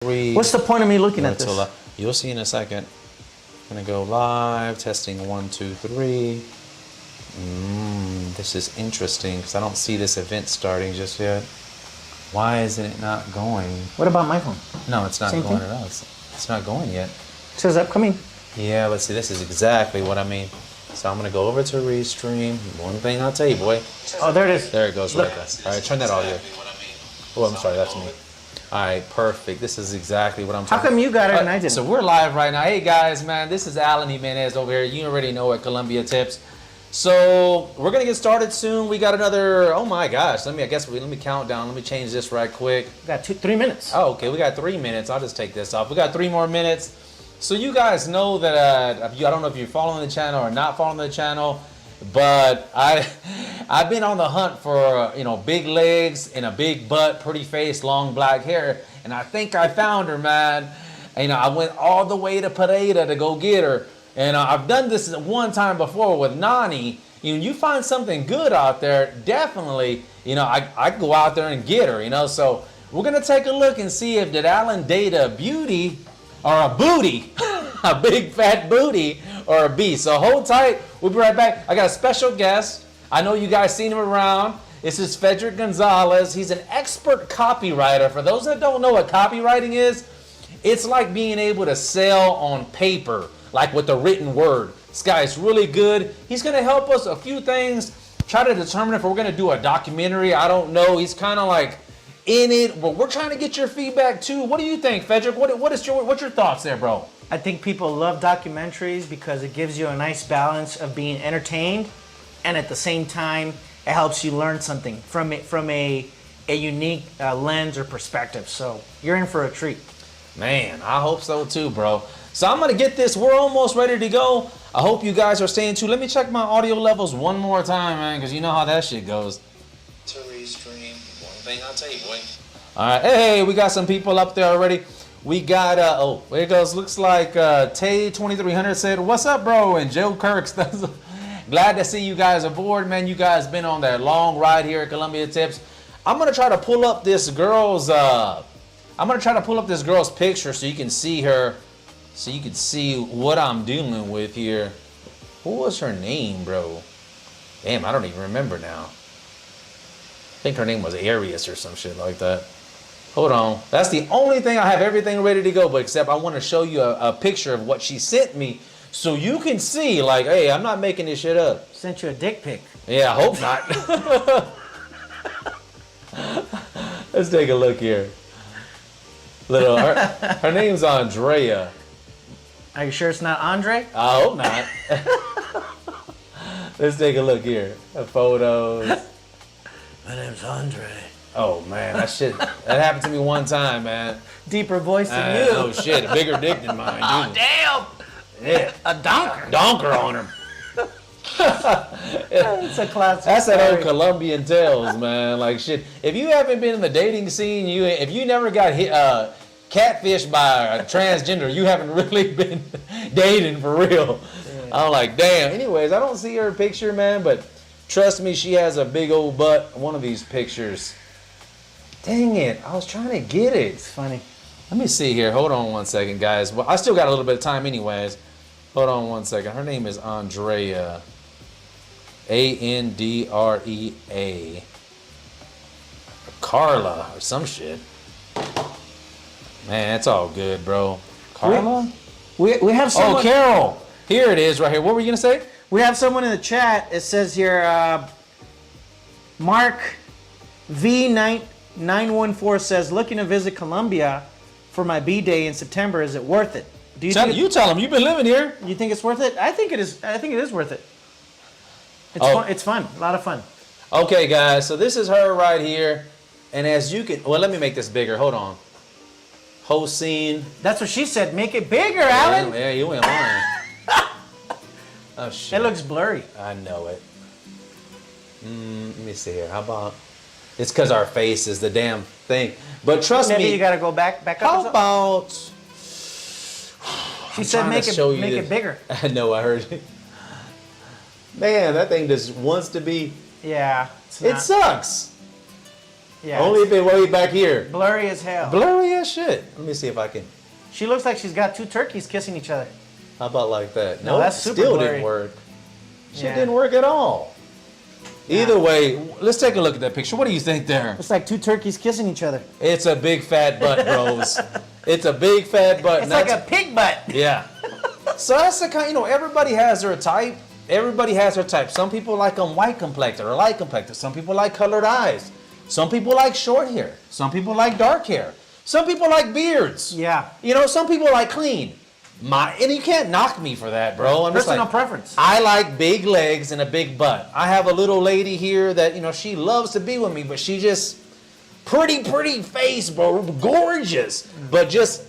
3. What's the point of me looking at this? You'll see in a second. I'm gonna go live, testing 1, 2, 3. This is interesting because I don't see this event starting just yet. Why isn't it not going? What about my phone? No, it's not Same going thing? at all. It's not going yet. It says upcoming. Yeah, but see, this is exactly what I mean. So I'm gonna go over to Restream. One thing I'll tell you, boy. Oh, there it is. There it goes, right there. All right, turn that audio. Oh, I'm sorry, that's me. All right, perfect. This is exactly what I'm talking about. How come you got it and I didn't? So we're live right now. Hey guys, man, this is Alan Jimenez over here. You already know at Columbia Tips. So we're gonna get started soon. We got another. Oh my gosh. Let me count down. Let me change this right quick. We got 3 minutes. Oh, okay. We got 3 minutes. I'll just take this off. We got 3 more minutes. So you guys know that I don't know if you're following the channel or not following the channel, but I've been on the hunt for big legs and a big butt, pretty face, long black hair, and I think I found her, man. And I went all the way to Pereira to go get her, and I've done this one time before with Nani. You find something good out there, definitely. I go out there and get her. So we're gonna take a look and see if did Alan date a beauty or a booty, a big fat booty, or a beast. So hold tight. We'll be right back. I got a special guest. I know you guys seen him around. This is Frederick Gonzalez. He's an expert copywriter. For those that don't know what copywriting is, it's like being able to sell on paper, like with the written word. This guy's really good. He's going to help us a few things, try to determine if we're going to do a documentary. I don't know. He's kind of like in it, but we're trying to get your feedback too. What do you think, Frederick? What's your thoughts there, bro? I think people love documentaries because it gives you a nice balance of being entertained, and at the same time, it helps you learn something from a unique lens or perspective. So you're in for a treat. Man, I hope so too, bro. So I'm gonna get this. We're almost ready to go. I hope you guys are staying tuned. Let me check my audio levels one more time, man, because you know how that shit goes. To restream. One thing I'll tell you, boy. All right, hey, we got some people up there already. We got oh, there it goes. Looks like Tay 2300 said, "What's up, bro?" And Joe Kirks. Glad to see you guys aboard, man. You guys been on that long ride here at Columbia Tips. I'm gonna try to pull up this girl's. Picture so you can see her, so you can see what I'm dealing with here. What was her name, bro? Damn, I don't even remember now. I think her name was Arius or some shit like that. Hold on. That's the only thing. I have everything ready to go, but except I want to show you a picture of what she sent me so you can see, like, hey, I'm not making this shit up. Sent you a dick pic. Yeah, I hope not. Let's take a look here. Her name's Andrea. Are you sure it's not Andre? I hope not. Let's take a look here. The photos. My name's Andre. Oh man, that happened to me one time, man. Deeper voice than you. Oh shit, a bigger dick than mine. Oh, damn! Yeah. A donker. Donker on him. It's a classic. That's that old Colombian tales, man. Like shit. If you haven't been in the dating scene, if you never got hit, catfished by a transgender, you haven't really been dating for real. Yeah. I'm like, damn. Anyways, I don't see her picture, man, but trust me, she has a big old butt. One of these pictures. Dang it! I was trying to get it. It's funny. Let me see here. Hold on one second, guys. Well, I still got a little bit of time, anyways. Hold on one second. Her name is Andrea. Andrea. Carla or some shit. Man, it's all good, bro. Carla? We have someone. Oh, Carol. Here it is right here. What were you going to say? We have someone in the chat. It says here, Mark V914 says, looking to visit Colombia for my B-Day in September. Is it worth it? Do you think you tell them. You've been living here. You think it's worth it? I think it is. I think it is worth it. It's fun. It's fun. A lot of fun. Okay, guys. So this is her right here. And as you can... Well, let me make this bigger. Hold on. Whole scene. That's what she said. Make it bigger, Alan. Yeah, you went lying. Oh, shit. It looks blurry. I know it. Let me see here. How about... It's because our face is the damn thing. But trust me... Maybe you got to go back up. How about... She said make it bigger. I know, I heard it. Man, that thing just wants to be... Yeah. It sucks. Yeah. Only if it way back here. Blurry as hell. Blurry as shit. Let me see if I can. She looks like she's got two turkeys kissing each other. How about like that? No, that's super still blurry. didn't work. Shit Yeah. didn't work at all. Either way, let's take a look at that picture. What do you think there? It's like two turkeys kissing each other. It's a big fat butt, bros. It's a big fat butt. It's like a pig butt. Yeah. So that's the kind, everybody has their type. Everybody has their type. Some people like them white complected or light complected. Some people like colored eyes. Some people like short hair. Some people like dark hair. Some people like beards. Yeah. Some people like clean. And you can't knock me for that, bro. I'm just Personal like, preference. I like big legs and a big butt. I have a little lady here that, she loves to be with me, but she just pretty face, bro. Gorgeous, but just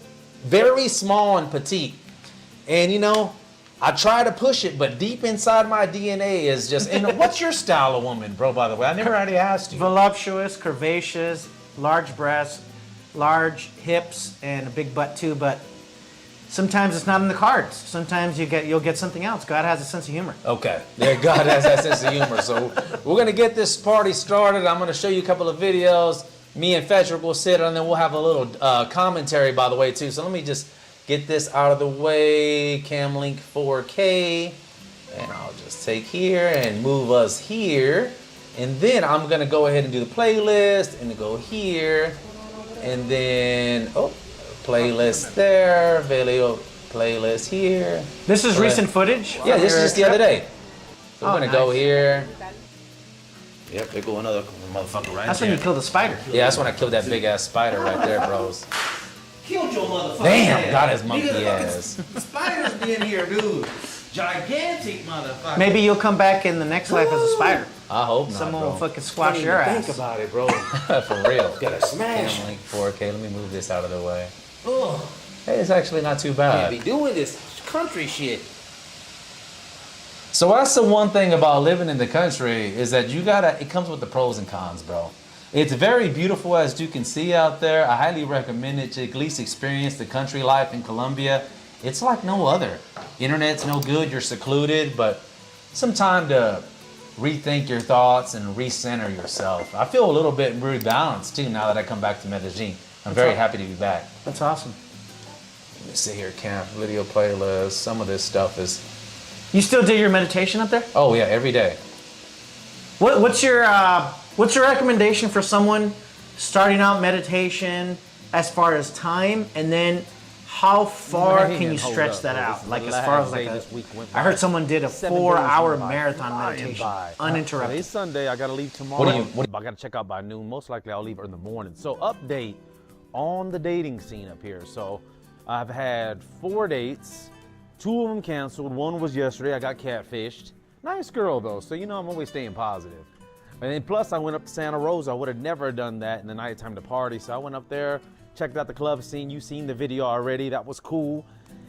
very small and petite. And, I try to push it, but deep inside my DNA is just, what's your style of woman, bro, by the way? I never already asked you. Voluptuous, curvaceous, large breasts, large hips, and a big butt too, but sometimes it's not in the cards. Sometimes you'll get something else. God has a sense of humor. Okay. Yeah, God has that sense of humor. So we're going to get this party started. I'm going to show you a couple of videos. Me and Fedric will sit, and then we'll have a little commentary, by the way, too. So let me just get this out of the way. Camlink 4K. And I'll just take here and move us here. And then I'm going to go ahead and do the playlist and go here. And then, playlist there, video playlist here. This is recent footage? Yeah, this is just the other day. So we're gonna go here. Yep, there go another motherfucker right That's there. when you kill the spider. Yeah, that's when I killed that big ass spider right there, bros. Killed your motherfucker. Damn, got his monkey Nigga, ass. Spiders be in here, dude. Gigantic motherfucker. Maybe you'll come back in the next life as a spider. I hope not, Someone bro. will fucking squash Don't your even ass. think about it, bro. For real. Gotta smash. Camlink 4K. Let me move this out of the way. Ugh. Hey, it's actually not too Can't bad. be doing this country shit. So that's the one thing about living in the country is that it comes with the pros and cons, bro. It's very beautiful, as you can see out there. I highly recommend it to at least experience the country life in Colombia. It's like no other. Internet's no good, you're secluded, but some time to rethink your thoughts and recenter yourself. I feel a little bit rebalanced too now that I come back to Medellin. I'm very happy to be back. That's awesome. Let me sit here, camp, video playlist. Some of this stuff is, You still do your meditation up there? oh yeah, every day. What's your recommendation for someone starting out meditation as far as time, and then how far Man, can you hold stretch up, that bro. out? This is Like the as far as last like day this week went I heard by. someone did a 7 days 4-hour went by, marathon flying meditation, by. uninterrupted. Today's Sunday. I gotta leave tomorrow. What I gotta check out by noon. Most likely I'll leave in the morning. So update on the dating scene up here. So I've had 4 dates. 2 of them canceled. 1 was yesterday. I got catfished. Nice girl though. So I'm always staying positive. And then plus I went up to Santa Rosa. I would have never done that in the nighttime to party. So I went up there, checked out the club scene. You've seen the video already. That was cool.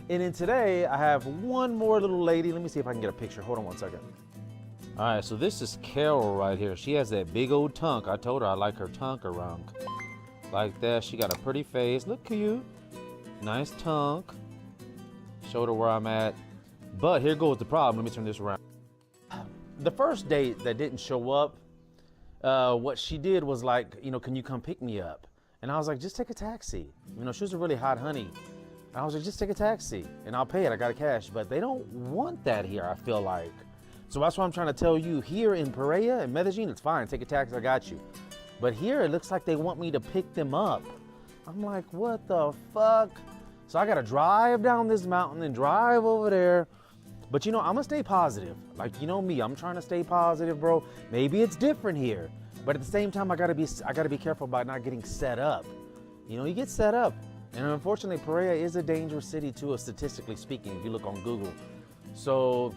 And then today I have one more little lady. Let me see if I can get a picture. Hold on one second. All right, so this is Carol right here. She has that big old tongue. I told her I like her tongue around like that. She got a pretty face. Look cute. Nice tongue. Showed her where I'm at. But here goes the problem. Let me turn this around. The first date that didn't show up, what she did was like, can you come pick me up? And I was like, just take a taxi. She was a really hot honey. I was like, just take a taxi and I'll pay it. I got cash. But they don't want that here, I feel like. So that's why I'm trying to tell you, here in Pereira, in Medellin, it's fine. Take a taxi, I got you. But here, it looks like they want me to pick them up. I'm like, what the fuck? So I gotta drive down this mountain and drive over there. But I'm gonna stay positive. Like, me, I'm trying to stay positive, bro. Maybe it's different here. But at the same time, I gotta be careful about not getting set up. You get set up. And unfortunately, Pereira is a dangerous city too, statistically speaking, if you look on Google. So,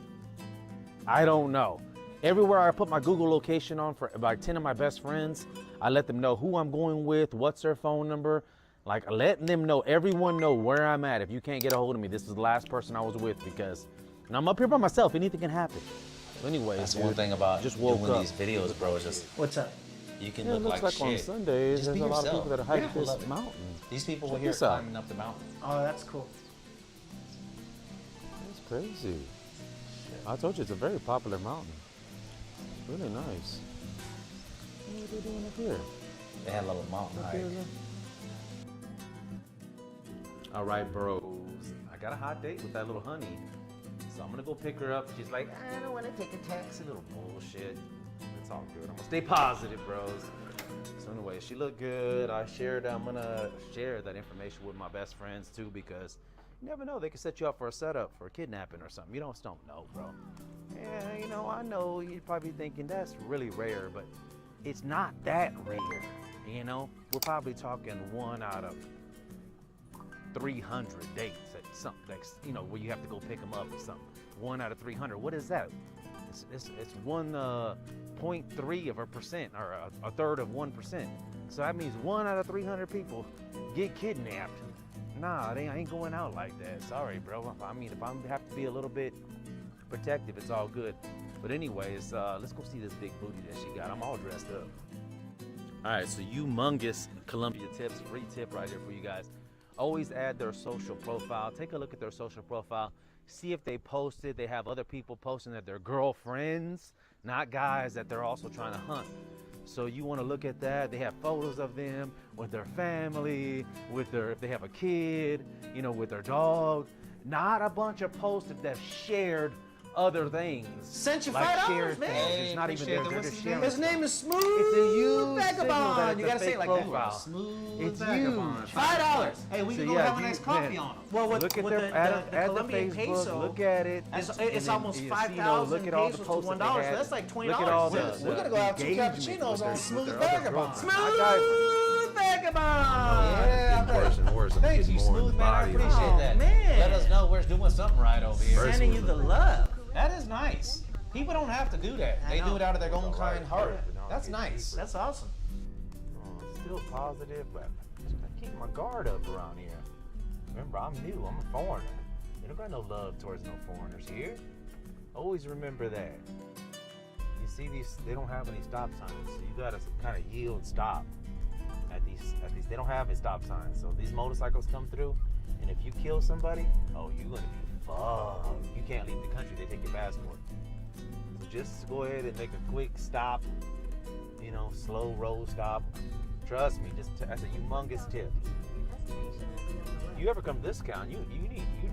I don't know. Everywhere I put my Google location on for like 10 of my best friends, I let them know who I'm going with, what's their phone number. Like, letting them know, everyone know where I'm at. If you can't get a hold of me, this is the last person I was with because I'm up here by myself. Anything can happen. So anyways, That's one thing about just woke doing up. these videos, bro. It's just What's up? you can Yeah, it look looks like on shit. Sundays, Just there's be a lot of yourself. people that are hiking Yeah, this love it. mountain. These people were Check here this out. climbing up the mountain. Oh, that's cool. That's crazy. I told you it's a very popular mountain. It's really nice. What are they doing up here? They had a little mountain hike. All right, bros. I got a hot date with that little honey. So I'm gonna go pick her up. She's like, I don't wanna take a taxi. Little bullshit. It's all good. I'm gonna stay positive, bros. So anyway, she looked good. I'm gonna share that information with my best friends too, because you never know, they could set you up for a setup for a kidnapping or something. You don't know, bro. Yeah, you know, I know you're probably thinking that's really rare, but it's not that rare. You know, we're probably talking 1 out of 300 dates at something that's, you know, where you have to go pick them up or something. 1 out of 300. What is that? It's 1.3%, or a third of 1%. So that means 1 out of 300 people get kidnapped. Nah, I ain't going out like that. Sorry, bro. I mean, if I have to be a little bit protective, it's all good. But anyways, let's go see this big booty that she got. I'm all dressed up. All right, so humongous Colombia tips, free tip right here for you guys. Always add their social profile. Take a look at their social profile. See if they posted. They have other people posting that they're girlfriends, not guys that they're also trying to hunt. So you want to look at that. They have photos of them with their family, if they have a kid, you know, with their dog. Not a bunch of posts that they've shared other things. Sent you like $5, shared man. things. It's not even appreciate there. that. They're What's just his name? sharing His name is stuff. Smooth It's a huge Vagabond. signal that You gotta it's a say it fake like that. profile. Smooth It's vagabond. huge. $5. Hey, we So can go yeah, have a nice coffee man, on them. Well, with, look at with their the Facebook, Colombian peso, look at it. it's and then, almost you 5,000 look at all the pesos to posts that $1. they So had. that's like $20. Look at all We're the We're gonna go have 2 engagement cappuccinos with their- on with Smooth their other Vagabond. girlfriends. Smooth Vagabond. Yeah, Worse and worse. I'm thank getting you, more in Smooth the man. I body. appreciate Oh, that. man. Let us know we're doing something right over here. Sending you the love. That is nice. People don't have to do that. I They do know. it out of their own Alright, kind heart. but no, That's it's nice. deeper. That's awesome. Still positive, but I keep my guard up around here. Remember, I'm new. I'm a foreigner. They don't got no love towards no foreigners here. Always remember that. You see these? They don't have any stop signs, so you gotta kind of yield, stop. At these, they don't have any stop signs. So these motorcycles come through, and if you kill somebody, oh, you're gonna be fucked. You can't leave the country. They take your passport. So just go ahead and make a quick stop. You know, slow roll stop. Trust me, that's a humongous tip. You ever come to this town, you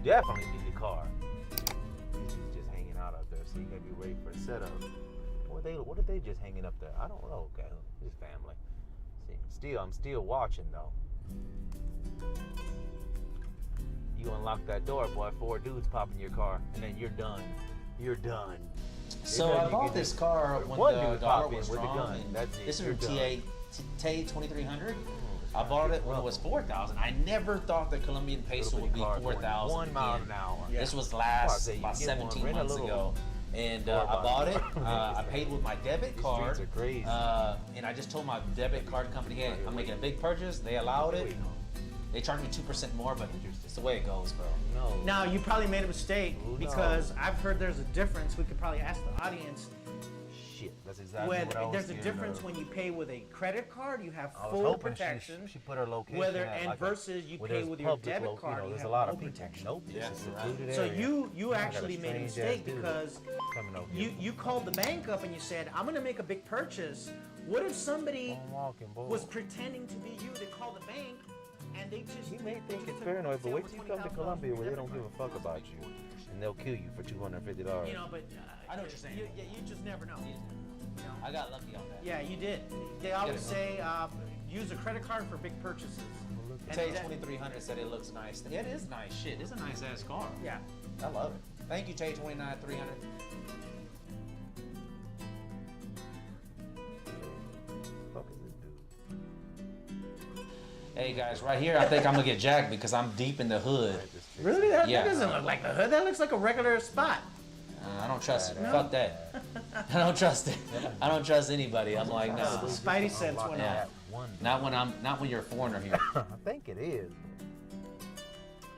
definitely need a car. He's just hanging out there, so you gotta be ready for a setup. What are they just hanging up there? I don't know. Okay, his family. See, I'm still watching though. You unlock that door, boy. 4 dudes pop in your car, and then you're done. You're done. So I bought this car when one the dude dollar pop in was with a strong. gun. And That's it. this is You're from done. TA 2300. I bought it when it was 4,000. I never thought the Colombian peso would be 4,000. 1 mile an hour. This was I about say you get one, 17 rent a months little ago. And tour I bus. bought it. I paid with my debit These card. streets are crazy. And I just told my debit card company, hey, I'm making a big purchase. They allowed it. They charged me 2% more, but it's the way it goes, bro. No. Now, you probably made a mistake Who because knows? I've heard there's a difference. We could probably ask the audience. Shit, that's exactly what I was There's a scared difference of. when you pay with a credit card, you have I was full hoping protection. she put her location Whether at and like versus you where pay there's with your public debit card, You know, you there's have a lot no of people. protection. Nope, this Yeah, is you're secluded So area. you I got actually made a strange-ass mistake dude because coming over you here. called the bank up and you said, I'm gonna make a big purchase. What if somebody I'm walking, boy. was pretending to be you? They call the bank and they just You may think it's took, paranoid, but say, wait over till you come to $20,000 Colombia where they debit don't give card. a fuck about you, and they'll kill you for $250. You know, but I know what you're saying. You just never know. You know? I got lucky on that. Yeah, you did. They always it. say use a credit card for big purchases. And TA that- 2300 said it looks nice. Yeah, it is nice. Shit, it's a nice ass car. Yeah. I love it. Thank you, TA 300. Fuck is this dude? Hey guys, right here, I think I'm gonna get jacked because I'm deep in the hood. Really? That Yeah. doesn't look like the hood. That looks like a regular spot. I don't trust it. Fuck that. I don't trust it. I don't trust anybody. I'm like, no. Spidey sense went Yeah. off. Not when you're a foreigner here. I think it is.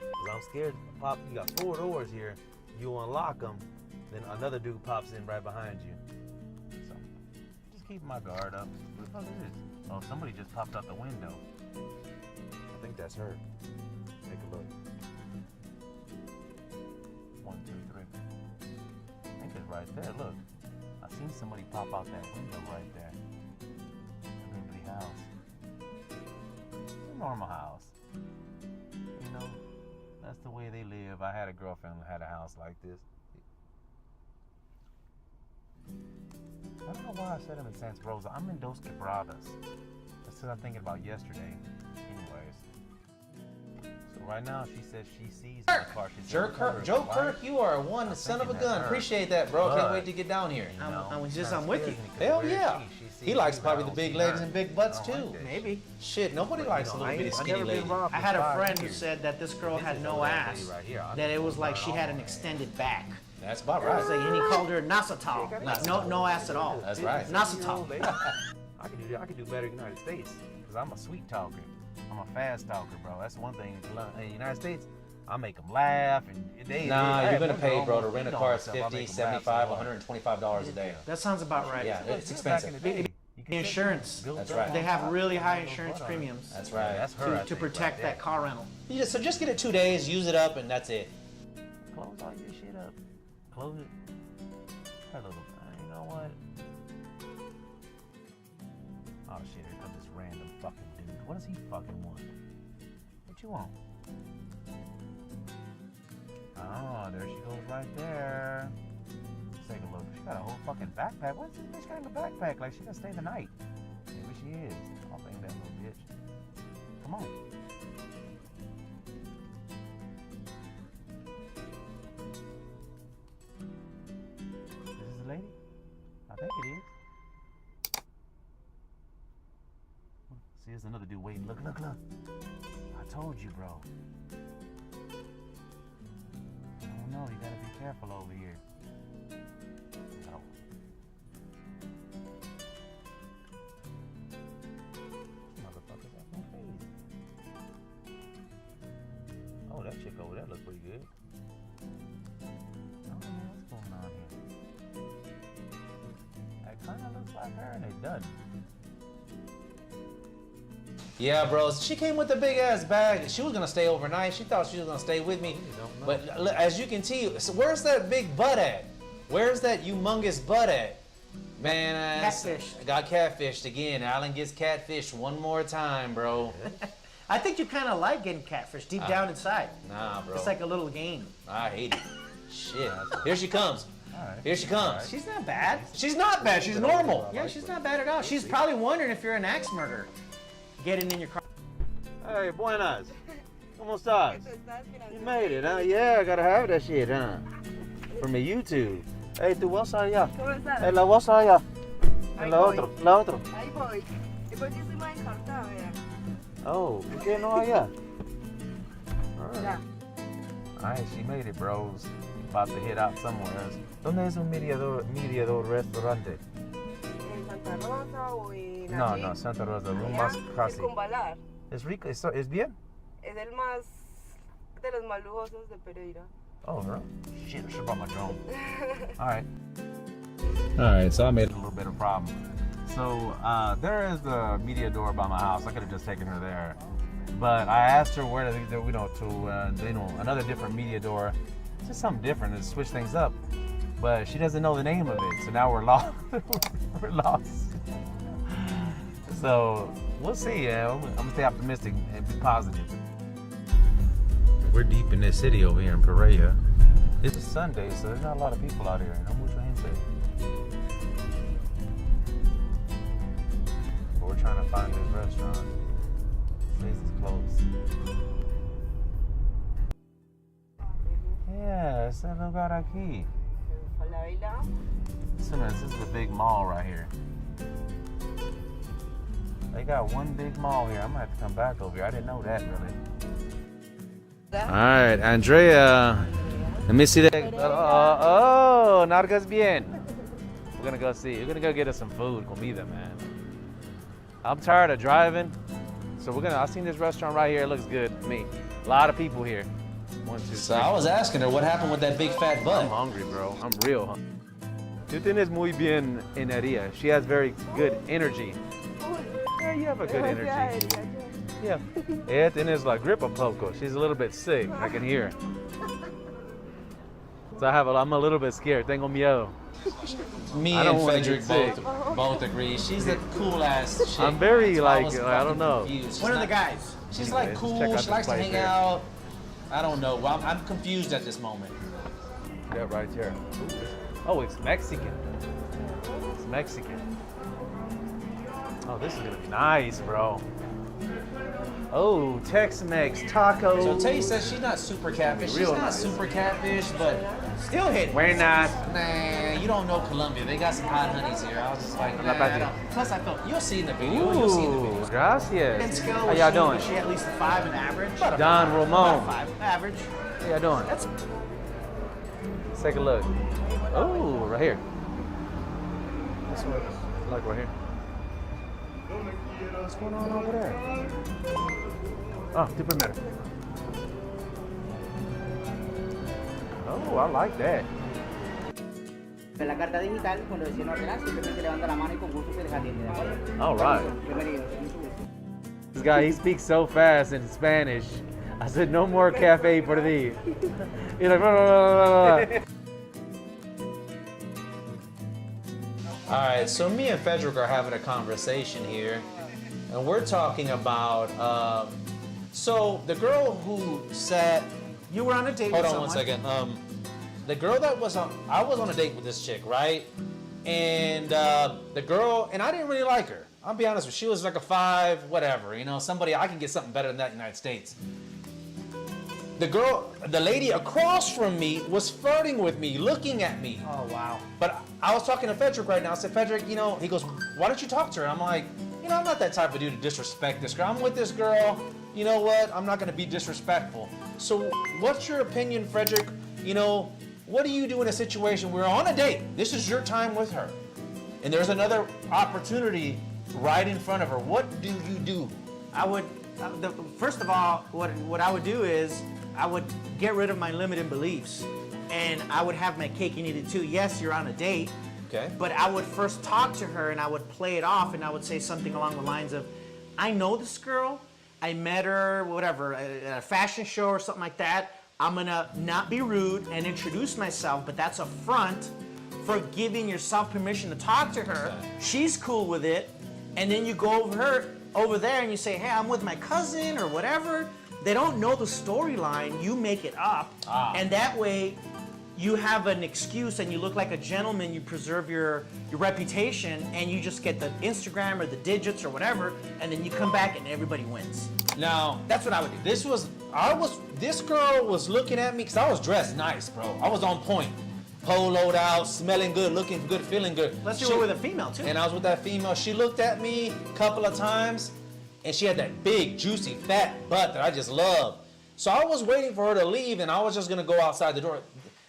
Cause I'm scared. Pop, you got 4 doors here. You unlock them, then another dude pops in right behind you. So just keep my guard up. What the fuck is this? Oh, somebody just popped out the window. I think that's her. Take a look. 1, 2, 3. I think it's right there. Look, I seen somebody pop out that window right there. An empty house. That's the way they live. I had a girlfriend who had a house like this. I don't know why I said I'm in Santa Rosa. I'm in Dos Quebradas. That's what I'm thinking about yesterday. Anyways. So right now she says she sees my car. She Joe Kirk, you are one son of a gun. Appreciate that, bro. Can't wait to get down here. I'm with you. Hell yeah. He likes probably the big legs and big butts too. Maybe. Shit, nobody likes a little bitty skinny lady. I had a friend who said that this girl had no ass, that it was like she had an extended back. That's about I was right. like, and he called her Nasatal. Like, no ass at all. That's right. Nasatal. I could do better in the United States because I'm a sweet talker. I'm a fast talker, bro. That's one thing. In the United States, I make them laugh. And Nah, you're gonna pay, bro. To rent a car is $50, $75, $125 a day. That sounds about right. Yeah, it's expensive. The insurance. That's right. They have really high insurance premiums. That's right. That's her. To protect that car rental. So just get it 2 days, use it up, and that's it. Close all your shit up. Close it. Hello. You know what? Oh shit, here comes this random fucking dude. What does he fucking want? What you want? Oh, there she goes right there. Let's take a look. She got a whole fucking backpack. What's this bitch got in the backpack? Like she gonna stay the night. Maybe she is. I'll think that little bitch. Come on. Is this a lady? I think it is. See, there's another dude waiting. Look. I told you, bro. I don't know. You gotta be careful over here. No. Motherfuckers have no face. Oh, that chick over there looks pretty good. I don't know what's going on here. That kind of looks like her, and it doesn't. Yeah, bro. She came with a big ass bag. She was gonna stay overnight. She thought she was gonna stay with me. But as you can see, so where's that big butt at? Where's that humongous butt at? Man, Catfish. I got catfished again. Alan gets catfished one more time, bro. I think you kind of like getting catfish deep down inside. Nah, bro. It's like a little game. I hate it. Shit. Here she comes. Here she comes. She's not bad. She's not bad. She's normal. Yeah, she's not bad at all. She's probably wondering if you're an axe murderer. Getting in your car. Hey, buenas. ¿Cómo estás? You made it, huh? Yeah, I gotta have that shit, huh? From the YouTube. Hey, tu vas allá. ¿Cómo estás? Hey, la vas allá. Ahí La voy. otro, la otro. Ahí voy. Es porque yo soy más encartada, vea. Oh, ¿por qué no allá? Ya. Alright, she made it, bros. About to head out somewhere else. ¿Dónde es un mediador restaurante? En Santa Rosa o en No, allí. no, Santa Rosa, Allá, más el casi. Cumbalar. ¿Es rico? ¿Es bien? Es el más de los más lujosos de Pereira. Oh, bro. Shit, I should have brought my drone. Alright. Alright, so I made a little bit of problem. So, there is the media door by my house. I could have just taken her there. But I asked her where to another different media door. Just something different to switch things up. But she doesn't know the name of it. So now we're lost. We're lost. So, we'll see. I'm going to stay optimistic and be positive. We're deep in this city over here in Pereira. It's Sunday, so there's not a lot of people out here. No mucha gente. But we're trying to find this restaurant. This place is closed. Yeah, it's a lugar aquí. Falabella. This is a big mall right here. They got one big mall here. I'm gonna have to come back over here. I didn't know that really. All right, Andrea. Let me see that. Oh, narcas bien. We're gonna go see. We're gonna go get us some food, comida, man. I'm tired of driving, so I seen this restaurant right here. It looks good to me. A lot of people here. 1, 2, 3. So I was asking her what happened with that big fat I'm butt. hungry, bro. I'm real hungry. Tú tienes muy bien energía. She has very good energy. Yeah, you have a good energy. Yeah. Ella tienes la gripe un poco. She's a little bit sick. I can hear. So I'm a little bit scared. Tengo miedo. Me I don't and wanna Frederick get sick. both agree. She's a cool ass chick. I'm very That's why like, was I don't fucking know. confused. One of the guys. She's Anyway, like let's cool. check out She this likes to place hang here. out. I don't know. Well, I'm confused at this moment. Yeah, right here. Oh, it's Mexican. It's Mexican. Oh, this is gonna be nice, bro. Oh, Tex-Mex tacos. So Tay says she's not super catfish. She's Real not nice. super catfish, but Still hitting. Very nice. nah, you don't know Colombia. They got some hot honeys here. I was just like, nah, I don't. Plus I felt you'll see in the video. You'll see in the Ooh, video. gracias. And skill How was y'all she- doing? was she at least a 5 in average? Don Ramon. About 5 average. How y'all doing? That's Let's take a look. Oh, right here. This one, like right here. What's going on over there? Oh, different matter. Oh, I like that. En la carta digital, cuando deciden ordenar, simplemente levanta la mano y con gusto se les atiende, ¿de acuerdo? All right. Bienvenidos, mucho gusto. This guy, he speaks so fast in Spanish. I said, no more cafe for thee. He's like, blah, blah, blah, blah, blah. All right, so me and Frederick are having a conversation here, and we're talking about. So the girl who sat. you were on a date Hold with on someone. 1 second. The girl that was on. I was on a date with this chick, right? And the girl, and I didn't really like her. I'll be honest with you. She was like a 5, whatever. You know, somebody I can get something better than that in the United States. The lady across from me was flirting with me, looking at me. Oh wow. But I was talking to Frederick right now. I said, Frederick, you know, he goes, why don't you talk to her? I'm like, you know, I'm not that type of dude to disrespect this girl. I'm with this girl. You know what? I'm not going to be disrespectful. So what's your opinion, Frederick? You know, what do you do in a situation where we're on a date? This is your time with her. And there's another opportunity right in front of her. What do you do? I would, first of all, what I would do is I would get rid of my limiting beliefs, and I would have my cake and eat it too. Yes, you're on a date, Okay. but I would first talk to her and I would play it off, and I would say something along the lines of, I know this girl, I met her, whatever, at a fashion show or something like that. I'm gonna not be rude and introduce myself, but that's a front for giving yourself permission to talk to her. Okay. She's cool with it, and then you go over there and you say, hey, I'm with my cousin or whatever. They don't know the storyline, you make it up, and that way you have an excuse and you look like a gentleman, you preserve your reputation, and you just get the Instagram or the digits or whatever, and then you come back and everybody wins. Now, That's what I would do. this girl was looking at me because I was dressed nice, bro. I was on point. Poloed out, smelling good, looking good, feeling good. Let's do She- it with a female too. And I was with that female. She looked at me a couple of times, and she had that big, juicy, fat butt that I just love. So I was waiting for her to leave, and I was just gonna go outside the door.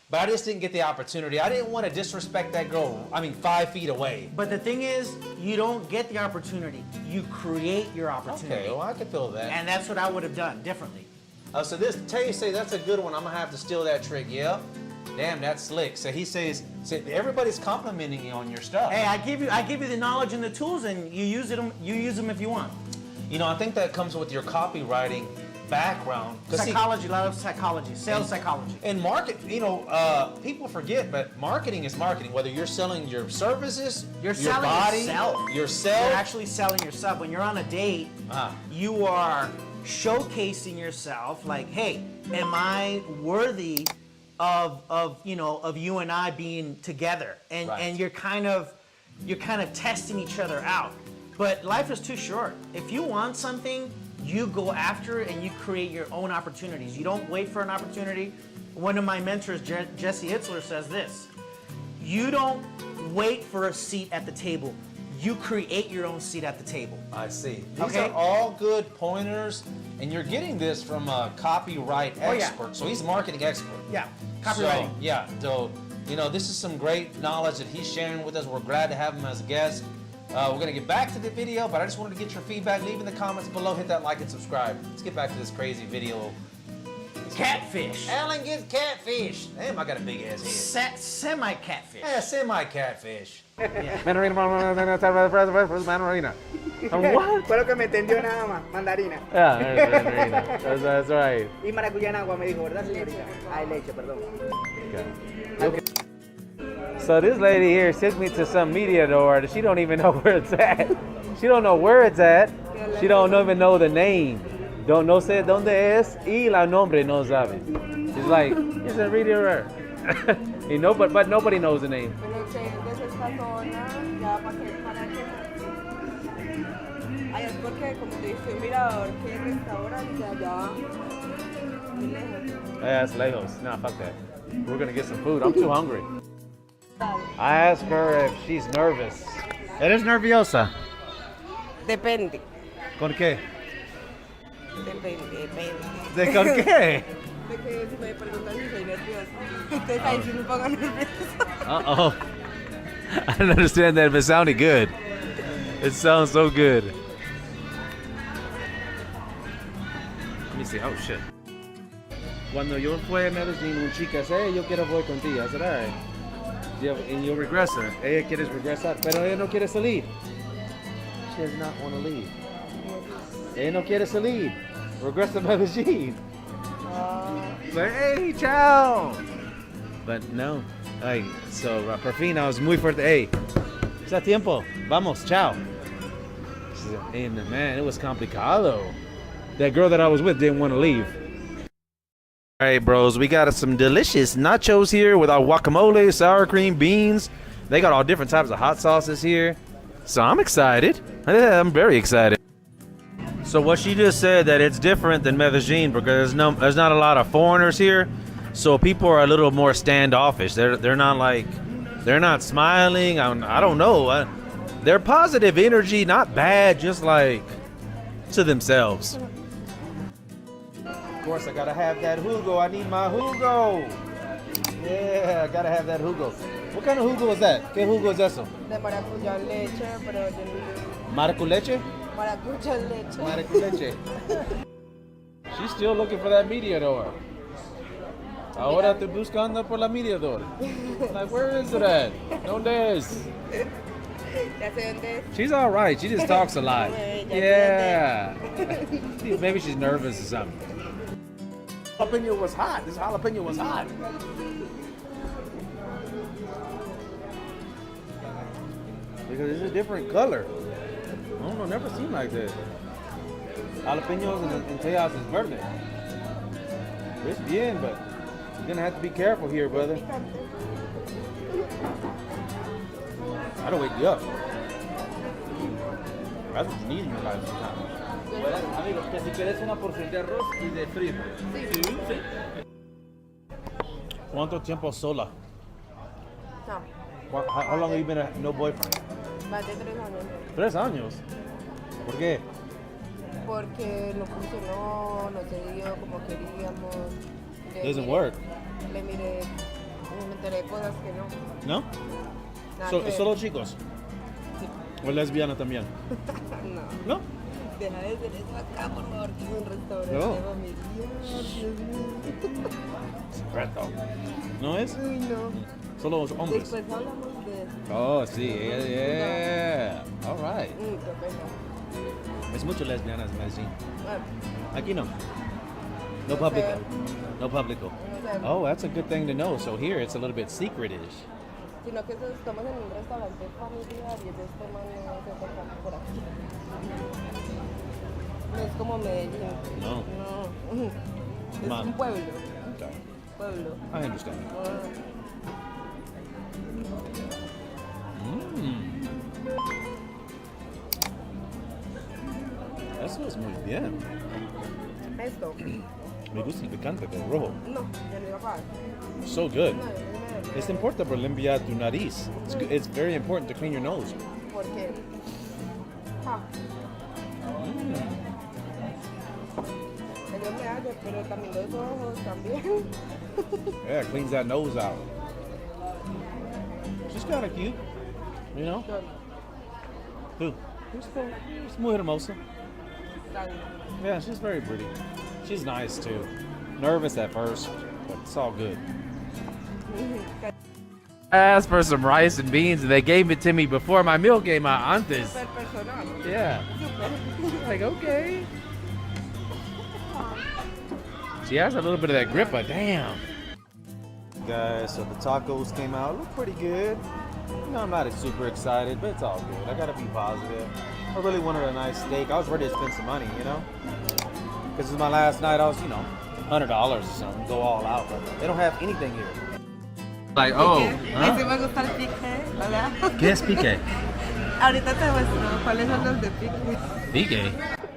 But I just didn't get the opportunity. I didn't want to disrespect that girl. 5 feet away. But the thing is, you don't get the opportunity. You create your opportunity. Okay, well, I could feel that. And that's what I would have done differently. So this Tay say that's a good one. I'm gonna have to steal that trick. Yep. Damn, that's slick. So he says everybody's complimenting you on your stuff. Hey, I give you the knowledge and the tools, and you use them if you want. You know, I think that comes with your copywriting background. 'Cause see, Psychology, a lot of psychology, sales psychology. and market, people forget, but marketing is marketing. Whether you're selling your services, You're your selling body, yourself. yourself. You're actually selling yourself. When you're on a date, you are showcasing yourself. Like, hey, am I worthy of you and I being together? And Right. and you're kind of testing each other out. But life is too short. If you want something, you go after it and you create your own opportunities. You don't wait for an opportunity. One of my mentors, Jesse Hitzler, says this: you don't wait for a seat at the table. You create your own seat at the table. I see. These Okay. are all good pointers, and you're getting this from a copyright Oh, yeah. expert. So he's a marketing expert. Yeah, copywriting. So this is some great knowledge that he's sharing with us. We're glad to have him as a guest. We're gonna get back to the video, but I just wanted to get your feedback. Leave in the comments below. Hit that like and subscribe. Let's get back to this crazy video. Catfish. Alan gets catfish. Damn, I got a big ass head. Semi-catfish. Yeah, semi-catfish. Mandarina. What? Fue lo que me entendió nada más, mandarina. Yeah, mandarina. That's right. Y maracuyá en agua me dijo, ¿verdad, señorita? Ay, leche, perdón. Okay. So this lady here sent me to some media door that she don't even know where it's at. She don't know where it's at. She don't even know the name. No sé dónde es y la nombre no sabes. It's like, it's a really rare. But nobody knows the name. Pero que desde esta zona, ya para que ay, es porque como te dije, un mirador que restaurante allá muy lejos. Yeah, it's lejos. Nah, fuck that. We're gonna get some food. I'm too hungry. I asked her if she's nervous. ¿Eres nerviosa? Depende. ¿Con qué? Depende. ¿De con qué? De que si me preguntan si soy nerviosa. Entonces ahí sí me pongo nerviosa. Uh-oh. I don't understand that, but it sounded good. It sounds so good. Let me see. Oh, shit. Cuando yo fui a Medellín, una chica dice, hey, yo quiero voy contigo. I said, all right. And you'll regress her. Ella quiere regresar, pero ella no quiere salir. She does not want to leave. Ella no quiere salir. Regresa a Medellín. Like, hey, ciao. But no. Ay, so, por fin, I was muy fuerte. Hey, está tiempo. Vamos, ciao. She said, and man, it was complicado. That girl that I was with didn't want to leave. All right, bros, we got some delicious nachos here with our guacamole, sour cream, beans. They got all different types of hot sauces here. So I'm excited. Yeah, I'm very excited. So what she just said that it's different than Medellin because there's not a lot of foreigners here. So people are a little more standoffish. They're not smiling. I don't know. They're positive energy, not bad, just like to themselves. Of course, I gotta have that jugo. I need my jugo. Yeah, I gotta have that jugo. What kind of jugo is that? ¿Qué jugo es eso? De maracuyá leche, pero yo no. Maracu leche? Maracuyá leche. Maracu leche. She's still looking for that mediador. Ahora estoy buscando por la mediador. Like, where is it at? ¿Dónde es? Ya sé dónde es. She's all right. She just talks a lot. Yeah. Maybe she's nervous or something. Jalapeno was hot. This jalapeno was hot. Because it's a different color. I don't know, never seen like this. Jalapenos and Tejas is verde. It's bien, but you're gonna have to be careful here, brother. I don't wake you up. That's what you need in your life sometimes. Amigo, que si quieres una porción de arroz y de frijol. Sí. ¿Cuánto tiempo sola? No, How long have you been a no boyfriend? más de 3 años. 3 años. ¿Por qué? Porque no funcionó, no se dio como queríamos. Doesn't work. Le miré, me enteré de cosas que no. ¿No? Nada que ver. ¿Solo chicos? Sí. ¿O lesbiana también? No. ¿No? Deja de hacer eso acá, por favor, que es un restaurante No. familiar. Secreto. ¿No es? Uy, no. Solo los hombres. Después hablamos de eso. Oh, sí. Yeah. All right. Qué pena. Es mucho lesbianas en Medellín. Bueno, Aquí no. No público. No público. no sé. Oh, that's a good thing to know. So here it's a little bit secret-ish. Sino que estamos en un restaurante familiar y ese tema no se toca por aquí. No es como Medellín. No. No. Es Man. un pueblo. Okay. Pueblo. I understand. Eso es muy bien. Esto. Me gusta el picante del rojo. No, ya no iba a pagar. So good. No, yo no me It's important para limpiar tu nariz. It's very important to clean your nose. ¿Por qué? Ah. Ellos me hacen, pero también los ojos también. Yeah, it cleans that nose out. She's kind of cute, you know? Who? She's muy hermosa. Yeah, she's very pretty. She's nice too. Nervous at first, but it's all good. I asked for some rice and beans, and they gave it to me before my meal came out. Antes. Super personal. Yeah. Like, okay. She has a little bit of that grip, but damn. Guys, so the tacos came out. Look pretty good. You know, I'm not super excited, but it's all good. I gotta be positive. I really wanted a nice steak. I was ready to spend some money, you know? Because it's my last night. I was, you know, $100 or something. Go all out. But they don't have anything here. Like, oh, Ay, sí me gusta el pique. Hola. ¿qué es pique? Ahorita te muestro cuáles son los de pique. Pique?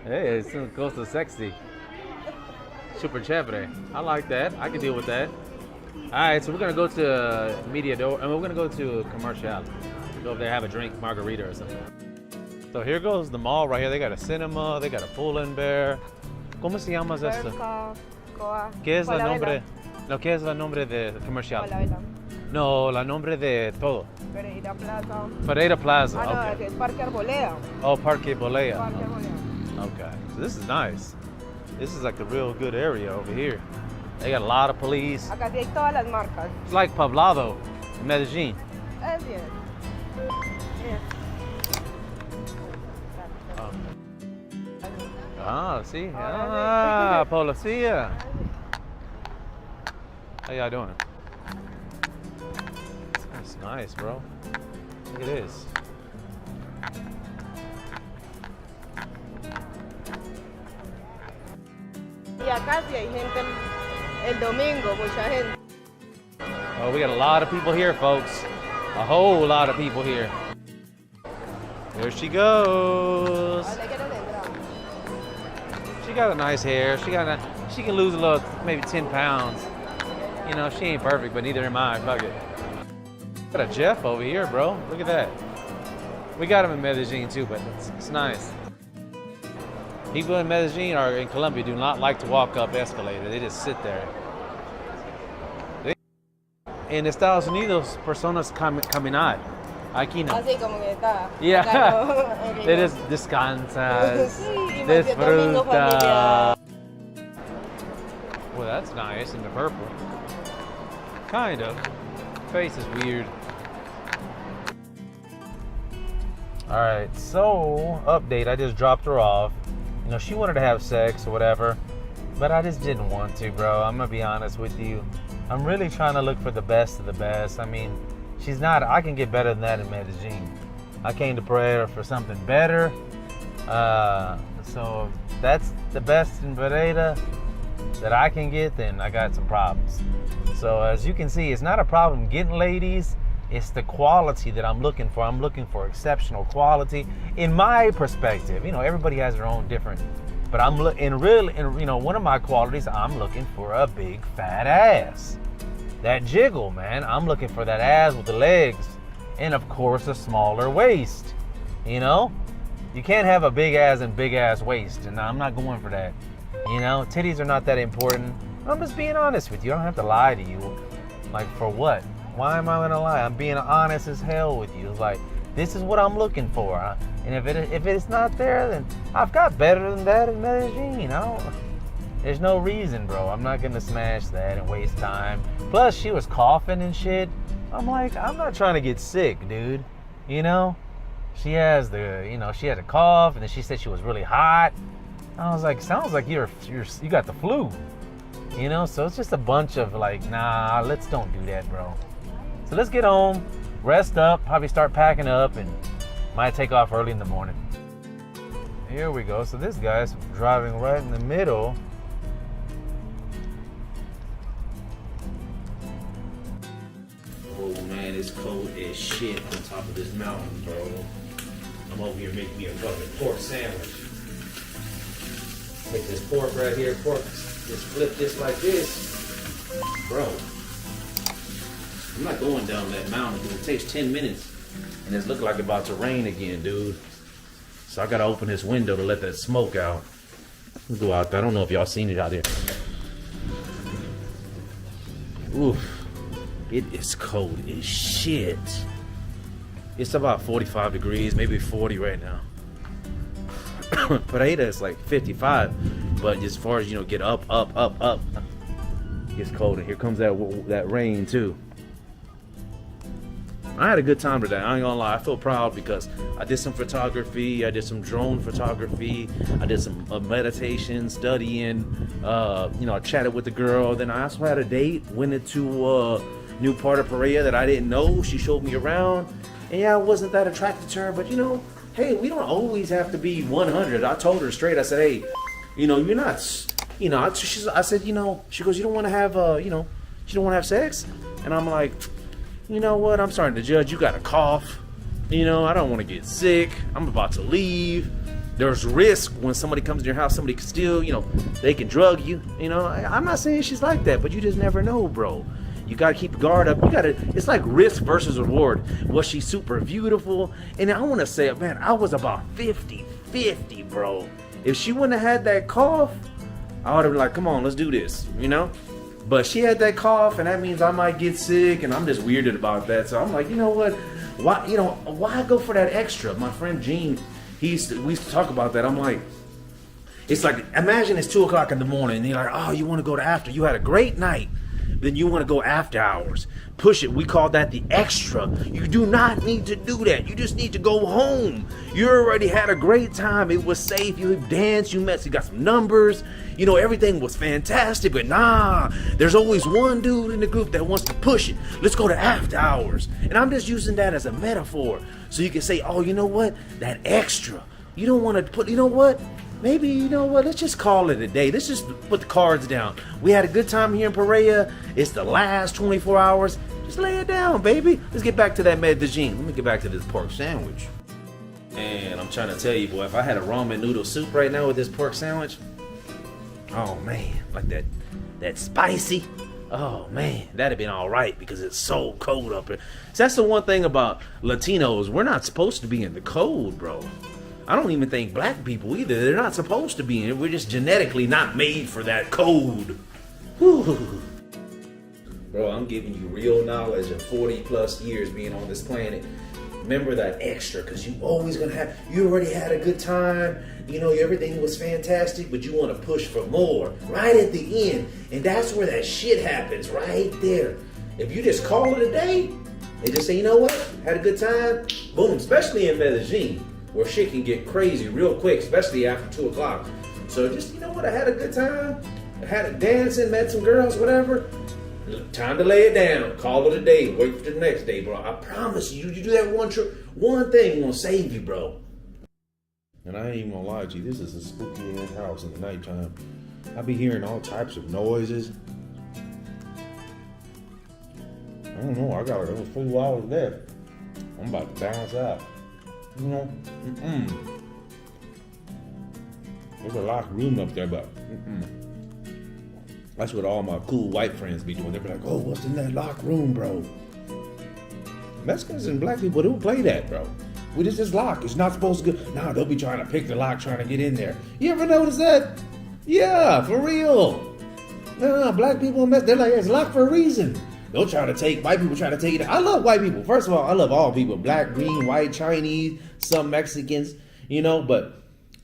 Hey, it's so close to sexy. Super chévere. I like that. I can deal with that. All right, so we're gonna go to Mediador, and we're gonna go to Comercial. Go over there, have a drink, margarita or something. So here goes the mall right here. They got a cinema, they got a Pull and Bear. ¿Cómo se llama esto? Cerca, Coa. ¿Qué es el Falabella. nombre? No, ¿qué es el nombre de Comercial? Falabella. No, el nombre de todo. Pereira Plaza. Pereira Plaza. Ah, no, Okay. ese es Parque Arboleda. Oh, Parque Bolea. Parque Arboleda. Okay, so this is nice. This is like a real good area over here. They got a lot of police. Acá sí hay todas las marcas. It's like Poblado, Medellin. Es bien. Bien. Ah, see? Ah, policía. How y'all doing? That's nice, bro. Look at this. Y acá sí hay gente el domingo, mucha gente. Oh, we got a lot of people here, folks. A whole lot of people here. There she goes. ¿A dónde quieres entrar? She got a nice hair. She can lose a little, maybe 10 pounds. You know, she ain't perfect, but neither am I. Fuck it. Got a Jeff over here, bro. Look at that. We got him in Medellin too, but it's nice. People in Medellin or in Colombia do not like to walk up escalator. They just sit there. En Estados Unidos, personas caminar. Aquí no. Así como que está. Yeah. Acá no. They just descansas, Sí, y me siento domingo disfruta. familiar. Well, that's nice in the purple. Kind of. Face is weird. All right, so update. I just dropped her off. You know, she wanted to have sex or whatever, but I just didn't want to, bro. I'm gonna be honest with you. I'm really trying to look for the best of the best. I mean, she's not. I can get better than that in Medellin. I came to Pereira for something better. So if that's the best in Pereira that I can get, then I got some problems. So as you can see, it's not a problem getting ladies. It's the quality that I'm looking for. I'm looking for exceptional quality in my perspective. You know, everybody has their own different, but I'm you know, one of my qualities, I'm looking for a big fat ass. That jiggle, man. I'm looking for that ass with the legs and of course a smaller waist. You know, you can't have a big ass and big ass waist, and I'm not going for that. You know, titties are not that important. I'm just being honest with you. I don't have to lie to you. Like, for what? Why am I gonna lie? I'm being honest as hell with you. Like, this is what I'm looking for. And if it's not there, then I've got better than that in Medellin. There's no reason, bro. I'm not gonna smash that and waste time. Plus, she was coughing and shit. I'm like, I'm not trying to get sick, dude. You know? She has she had a cough, and then she said she was really hot. I was like, sounds like you got the flu. You know, so it's just a bunch of like, nah, let's don't do that, bro. So let's get home, rest up, probably start packing up, and might take off early in the morning. Here we go. So this guy's driving right in the middle. Oh man, it's cold as shit on top of this mountain, bro. I'm over here making me a fucking pork sandwich. Take this pork right here, just flip this like this. Bro, I'm not going down that mountain, dude. It takes 10 minutes. And it's looking like it's about to rain again, dude. So I gotta open this window to let that smoke out. Let's go out there. I don't know if y'all seen it out there. Oof. It is cold as shit. It's about 45 degrees, maybe 40 right now. Pereira is like 55, but as far as, you know, get up, it gets colder. Here comes that rain too. I had a good time today. I ain't gonna lie. I feel proud because I did some photography. I did some drone photography. I did some meditation, studying. I chatted with the girl. Then I also had a date. Went into a new part of Pereira that I didn't know. She showed me around. And yeah, I wasn't that attracted to her, but you know, hey, we don't always have to be 100. I told her straight. I said, hey, you know, you're not, you know, I said, you know, she goes, you don't want to have, you know, you don't want to have sex? And I'm like, you know what, I'm starting to judge. You got a cough. You know, I don't want to get sick. I'm about to leave. There's risk when somebody comes to your house, somebody can steal, you know, they can drug you. You know, I'm not saying she's like that, but you just never know, bro. You got to keep your guard up. You got to, it's like risk versus reward. Was she super beautiful? And I want to say, man, I was about 50-50, bro. If she wouldn't have had that cough, I would have been like, come on, let's do this, you know? But she had that cough, and that means I might get sick, and I'm just weirded about that. So I'm like, you know what? Why go for that extra? My friend Gene, we used to talk about that. I'm like, it's like, imagine it's 2 o'clock in the morning, and you're like, oh, you want to go to after. You had a great night. Then you want to go after hours. Push it. We call that the extra. You do not need to do that. You just need to go home. You already had a great time. It was safe. You danced. You met. You got some numbers. You know, everything was fantastic. But nah, there's always one dude in the group that wants to push it. Let's go to after hours. And I'm just using that as a metaphor. So you can say, oh, you know what? That extra. You don't want to put, you know what? Maybe, you know what, let's just call it a day. Let's just put the cards down. We had a good time here in Pereira. It's the last 24 hours. Just lay it down, baby. Let's get back to that Medellin. Let me get back to this pork sandwich. And I'm trying to tell you, boy, if I had a ramen noodle soup right now with this pork sandwich, oh, man, like that spicy, oh, man, that'd have been all right because it's so cold up here. So that's the one thing about Latinos. We're not supposed to be in the cold, bro. I don't even think black people either. They're not supposed to be in it. We're just genetically not made for that cold. Whew. Bro, I'm giving you real knowledge of 40 plus years being on this planet. Remember that extra, because you always gonna have, you already had a good time, you know, everything was fantastic, but you want to push for more right at the end. And that's where that shit happens, right there. If you just call it a day and just say, you know what, had a good time, boom, especially in Medellin, where shit can get crazy real quick, especially after 2 o'clock. So just, you know what, I had a good time. I had a dancing, met some girls, whatever. Time to lay it down. Call it a day. Wait for the next day, bro. I promise you, you do that one thing gonna save you, bro. And I ain't even gonna lie to you, this is a spooky ass house in the nighttime. I be hearing all types of noises. I don't know, I got like almost 2 hours left. I'm about to bounce out. You know, there's a locked room up there, but that's what all my cool white friends be doing. They be like, oh, what's in that locked room, bro? Mexicans and black people don't play that, bro. We just locked. It's not supposed to go. Nah, they'll be trying to pick the lock, trying to get in there. You ever notice that? Yeah, for real. Nah, black people in Mexico, they're like, it's locked for a reason. They'll try to take, white people try to take it. I love white people. First of all, I love all people. Black, green, white, Chinese, some Mexicans, you know, but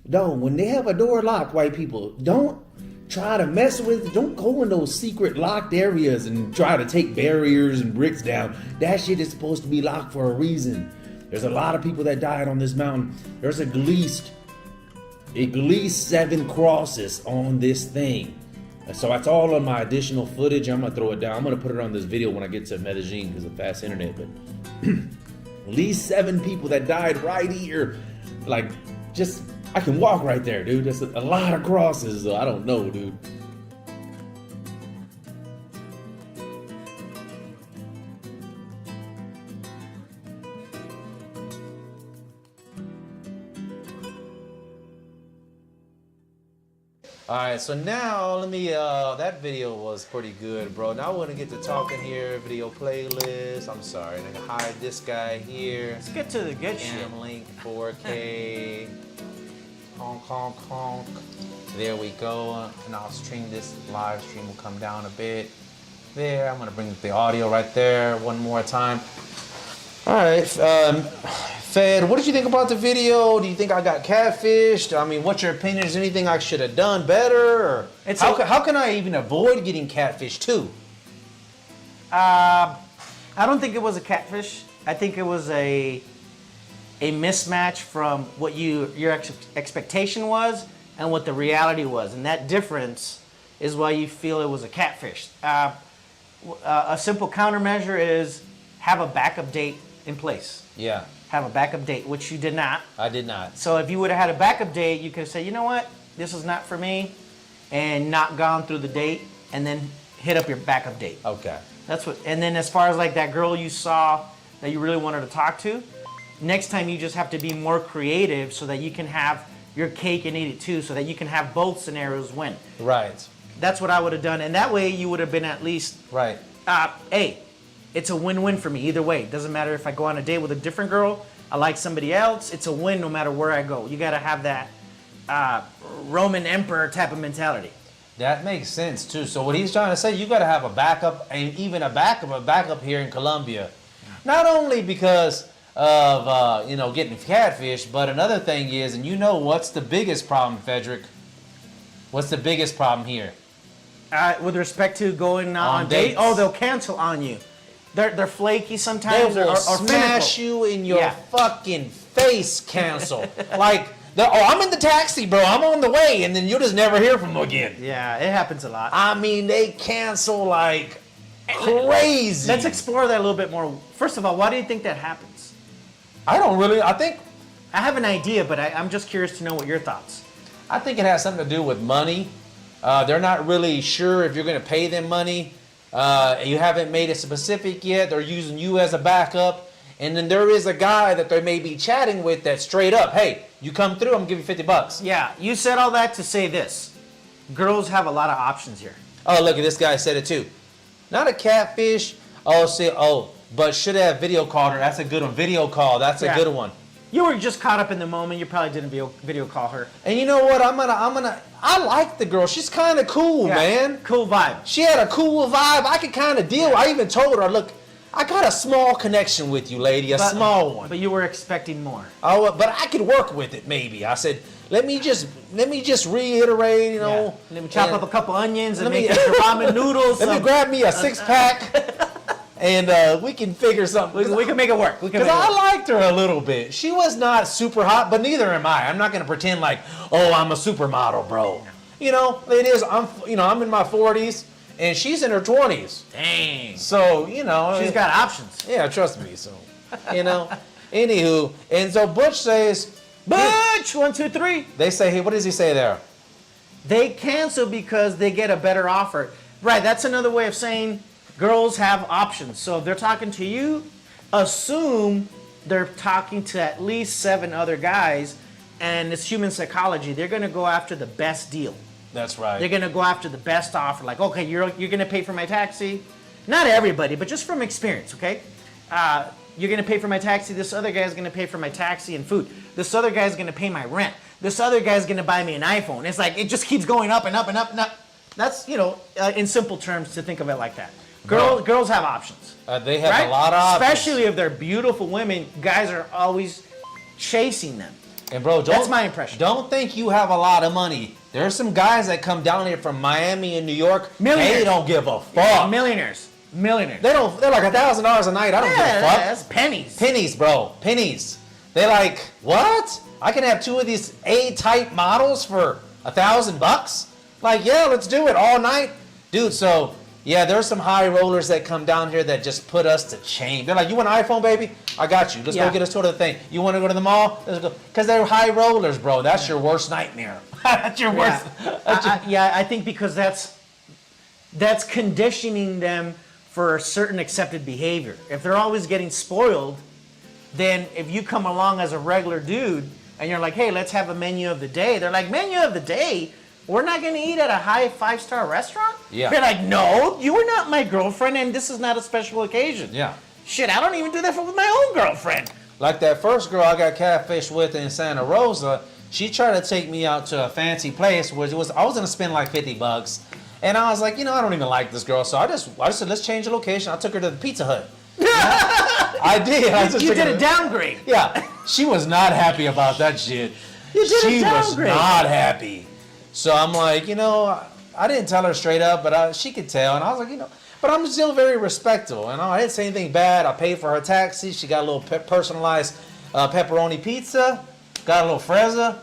don't, when they have a door locked, white people, don't try to mess with it. Don't go in those secret locked areas and try to take barriers and bricks down. That shit is supposed to be locked for a reason. There's a lot of people that died on this mountain. There's at least 7 crosses on this thing. So that's all on my additional footage. I'm gonna throw it down. I'm gonna put it on this video when I get to Medellin because of fast internet. But at least 7 people that died right here. Like, just, I can walk right there, dude. That's a lot of crosses. So I don't know, dude. All right, so now let me, that video was pretty good, bro. Now we're gonna get to talking here, video playlist. I'm sorry, I'm gonna hide this guy here. Let's get to the good shit. Link 4K. Honk, honk, honk. There we go. And I'll stream this, live stream will come down a bit. There, I'm gonna bring the audio right there one more time. All right, Fed, what did you think about the video? Do you think I got catfished? I mean, what's your opinion? Is there anything I should have done better? Or how can I even avoid getting catfished too? I don't think it was a catfish. I think it was a mismatch from what your expectation was and what the reality was. And that difference is why you feel it was a catfish. A simple countermeasure is have a backup date in place. Yeah. Have a backup date, which you did not. I did not. So if you would have had a backup date, you could have said, you know what? this is not for me, and not gone through the date, and then hit up your backup date. Okay. That's what. And then as far as like that girl you saw that you really wanted to talk to, next time you just have to be more creative so that you can have your cake and eat it too, so that you can have both scenarios win. Right. That's what I would have done, and that way you would have been at least, Right. hey, it's a win-win for me either way. It doesn't matter if I go on a date with a different girl, I like somebody else, it's a win no matter where I go. You gotta have that Roman emperor type of mentality. That makes sense too. So what he's trying to say, you got to have a backup, and even a backup here in Colombia. Not only because of getting catfish, but another thing is, and you know what's the biggest problem, Frederick? What's the biggest problem here? With respect to going On on date, dates. oh, they'll cancel on you. They're flaky They sometimes, will or smash finical. you in your Yeah. fucking face. Cancel. Like, I'm in the taxi, bro. I'm on the way, and then you'll just never hear from them again. Yeah, it happens a lot. I mean, they cancel like crazy. Let's explore that a little bit more. First of all, why do you think that happens? I think I have an idea, but I'm just curious to know what your thoughts. I think it has something to do with money. They're not really sure if you're going to pay them money. You haven't made it specific yet. They're using you as a backup. And then there is a guy that they may be chatting with that's straight up, hey, you come through, I'm going to give you 50 bucks. Yeah, you said all that to say this. Girls have a lot of options here. Oh, look, this guy said it too. Not a catfish. But should have video called her. That's a good one. Video call. That's a Yeah. good one. You were just caught up in the moment. You probably didn't video call her. And you know what? I like the girl. She's kind of cool, Yeah, man. cool vibe. She had a cool vibe. I could kind of deal. I even told her, look, I got a small connection with you, lady, a small one. But you were expecting more. Oh, but I could work with it, maybe. I said, let me just reiterate, Yeah. Let me chop and up a couple onions and let me- make your ramen noodles. let me grab me a 6-pack, and we can figure something. We can make it work. We can Because make it I work. liked her a little bit. She was not super hot, but neither am I. I'm not gonna pretend like, oh, I'm a supermodel, bro. You know, it is. I'm in my 40s, and she's in her 20s. Dang. So She's got options. Yeah, trust me. So, anywho, and so Butch says, Butch, 1, 2, 3. they say, hey, what does he say there? They cancel because they get a better offer. Right, that's another way of saying girls have options. So if they're talking to you, assume they're talking to at least 7 other guys, and it's human psychology. They're going to go after the best deal. That's right. They're going to go after the best offer. Like, okay, you're going to pay for my taxi. Not everybody, but just from experience, okay? You're going to pay for my taxi. This other guy's going to pay for my taxi and food. This other guy's going to pay my rent. This other guy's going to buy me an iPhone. It's like, it just keeps going up and up and up and up. That's, in simple terms, to think of it like that. Girls have options. They have right? a lot of options. Especially if they're beautiful women, guys are always chasing them. And bro, That's my impression. Don't think you have a lot of money. There's some guys that come down here from Miami and New York. Millionaires. They don't give a fuck. Millionaires. They're like $1,000 a night. I don't give a fuck. That's pennies. Pennies, bro. Pennies. They're like, what? I can have 2 of these A-type models for $1,000? Like, yeah, let's do it all night. Dude, so, yeah, there's some high rollers that come down here that just put us to shame. They're like, you want an iPhone, baby? I got you. Let's go get us to the thing. You want to go to the mall? Let's go. Because they're high rollers, bro. That's your worst nightmare. That's your worst. I think because that's conditioning them for a certain accepted behavior. If they're always getting spoiled, then if you come along as a regular dude and you're like, hey, let's have a menu of the day. They're like, menu of the day? We're not going to eat at a high 5-star restaurant? Yeah. They're like, no, you are not my girlfriend and this is not a special occasion. Yeah. Shit, I don't even do that with my own girlfriend. Like that first girl I got catfished with in Santa Rosa, she tried to take me out to a fancy place where I was going to spend like $50. And I was like, I don't even like this girl. So I just said, let's change the location. I took her to the Pizza Hut. I did. You did a downgrade. Yeah. She was not happy about that shit. You did She a was downgrade. not happy. So I'm like, I didn't tell her straight up, but she could tell. And I was like, but I'm still very respectful. And I didn't say anything bad. I paid for her taxi. She got a little personalized pepperoni pizza. Got a little frezza,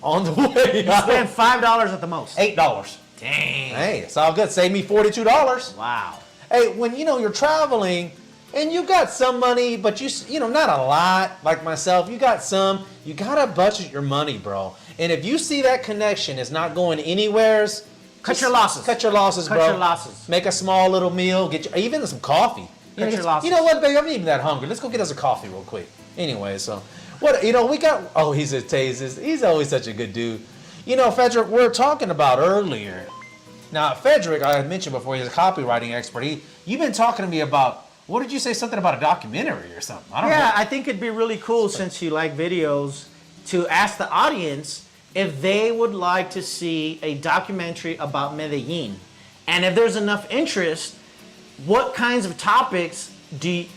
on the way. You spent $5 at the most. $8. Dang. Hey, it's all good. Save me $42. Wow. Hey, when you're traveling and you got some money, but not a lot like myself. You got some. You gotta budget your money, bro. And if you see that connection is not going anywheres, Cut just your losses. Cut your losses, Cut bro. your losses. Make a small little meal. Get you, even some coffee. Cut your losses. You know what, baby? I'm even that hungry. Let's go get us a coffee real quick. Anyway, so what we got? Oh, he's a Taze. He's always such a good dude. You know, Frederick, we were talking about earlier. Now, Frederick, I had mentioned before, he's a copywriting expert. You've been talking to me about, what did you say? Something about a documentary or something? I don't know. Yeah, I think it'd be really cool, since you like videos, to ask the audience if they would like to see a documentary about Medellin. And if there's enough interest, what kinds of topics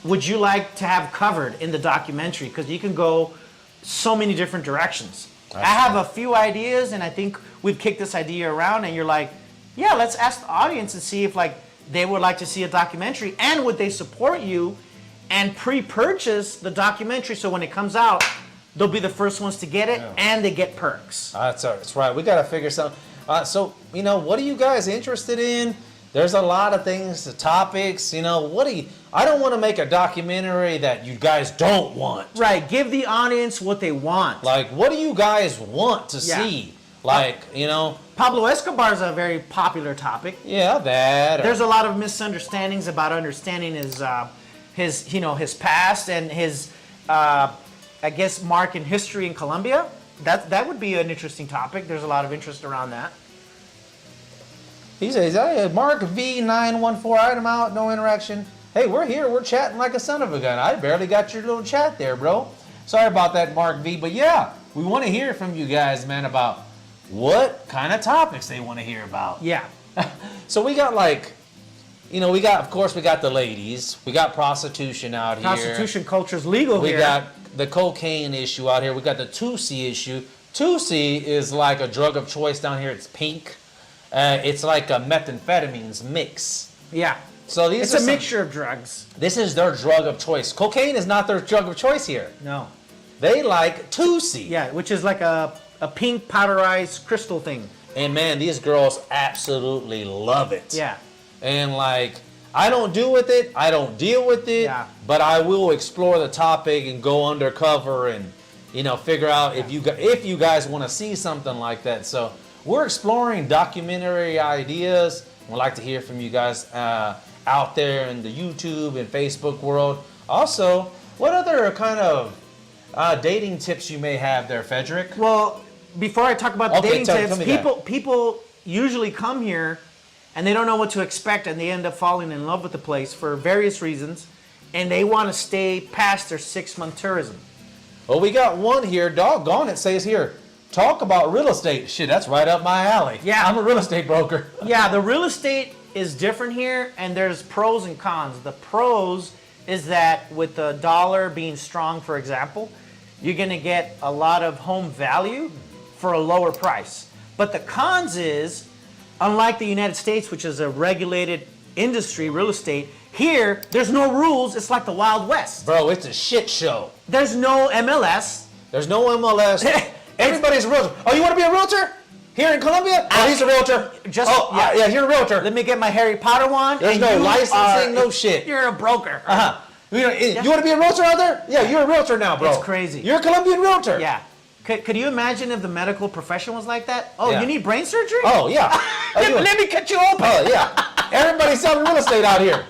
would you like to have covered in the documentary? Because you can go so many different directions. I have a few ideas, and I think we've kicked this idea around, and you're like, yeah, let's ask the audience and see if like they would like to see a documentary, and would they support you and pre-purchase the documentary, so when it comes out, they'll be the first ones to get it, and they get perks. That's right. We got to figure something. So, you know, what are you guys interested in? There's a lot of things, the topics, you know, I don't want to make a documentary that you guys don't want. Right, give the audience what they want. Like, what do you guys want to see? Like, you know. Pablo Escobar is a very popular topic. Yeah, that. There's a lot of misunderstandings about understanding his past and his, I guess, mark in history in Colombia. That would be an interesting topic. There's a lot of interest around that. He says, hey, Mark V914, item out, no interaction. Hey, we're here. We're chatting like a son of a gun. I barely got your little chat there, bro. Sorry about that, Mark V. But yeah, we want to hear from you guys, man, about what kind of topics they want to hear about. Yeah. So we got like, you know, of course, we got the ladies. We got prostitution out here. Prostitution culture is legal here. We got the cocaine issue out here. We got the 2C issue. 2C is like a drug of choice down here. It's pink. It's like a methamphetamines mix. Yeah. So it's a mixture of drugs. This is their drug of choice. Cocaine is not their drug of choice here. No. They like 2C. Yeah, which is like a pink powderized crystal thing. And man, these girls absolutely love it. Yeah. And like, I don't do with it, I don't deal with it, but I will explore the topic and go undercover and, you know, figure out if you guys want to see something like that. So we're exploring documentary ideas. We'd like to hear from you guys out there in the YouTube and Facebook world. Also, what other kind of dating tips you may have there, Frederick? Well, before I talk about the dating tips, people usually come here and they don't know what to expect, and they end up falling in love with the place for various reasons, and they want to stay past their 6-month tourism. Well, we got one here, doggone it, says here, talk about real estate. Shit, that's right up my alley. Yeah. I'm a real estate broker. Yeah, the real estate is different here, and there's pros and cons. The pros is that with the dollar being strong, for example, you're going to get a lot of home value for a lower price. But the cons is, unlike the United States, which is a regulated industry, real estate, here, there's no rules. It's like the Wild West. Bro, it's a shit show. There's no MLS. There's no MLS. Everybody's a realtor. Oh, you want to be a realtor? Here in Colombia? Oh, he's a realtor. Yeah, you're a realtor. Let me get my Harry Potter wand. There's no licensing, no shit. You're a broker. Uh-huh. You want to be a realtor out there? Yeah, you're a realtor now, bro. It's crazy. You're a Colombian realtor. Yeah. Could you imagine if the medical profession was like that? Oh, Yeah. you need brain surgery? Oh, yeah. Let me cut you open. Oh, yeah. Everybody's selling real estate out here.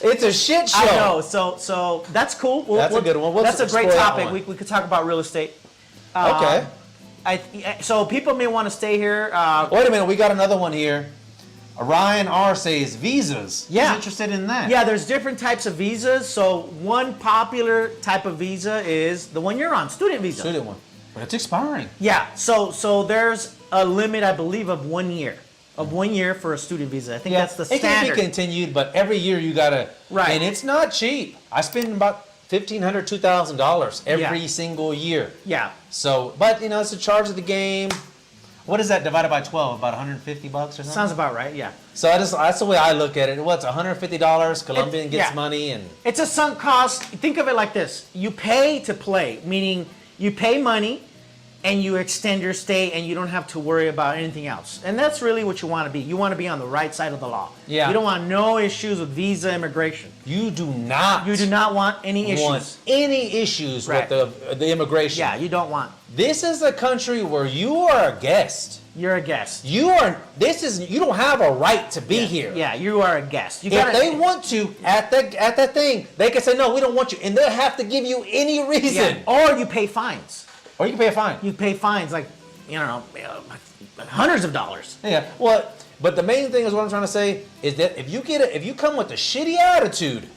It's a shit show. I know. So that's cool. That's a good one. That's a great explore that topic. one. We could talk about real estate. Okay. So people may want to stay here. Wait a minute. We got another one here. Ryan R says visas. Yeah. He's interested in that. Yeah, there's different types of visas. So one popular type of visa is the one you're on, student visa. Student one. But it's expiring. Yeah. So there's a limit, I believe, of 1 year. Of 1 year for a student visa. I think that's the standard. It can be continued, but every year you gotta. Right. And it's not cheap. I spend about $1,500, $2,000 every single year. Yeah. So, but you know, it's a charge of the game. What is that divided by 12? About $150 or something? Sounds about right, yeah. So that's the way I look at it. What's $150? Colombian gets money and. It's a sunk cost. Think of it like this: you pay to play, meaning you pay money, and you extend your stay and you don't have to worry about anything else. And that's really what you want to be. You want to be on the right side of the law. Yeah. You don't want no issues with visa immigration. You do not. You do not want any issues. Any issues Right. with the immigration. Yeah, you don't want. This is a country where you are a guest. You're a guest. You don't have a right to be here. Yeah, you are a guest. You If they want to at that thing, they can say no, we don't want you, and they'll have to give you any reason. Yeah. Or you pay fines. Or you can pay a fine. You pay fines like, you know, hundreds of dollars. Yeah. Well, but the main thing is what I'm trying to say is that if you come with a shitty attitude,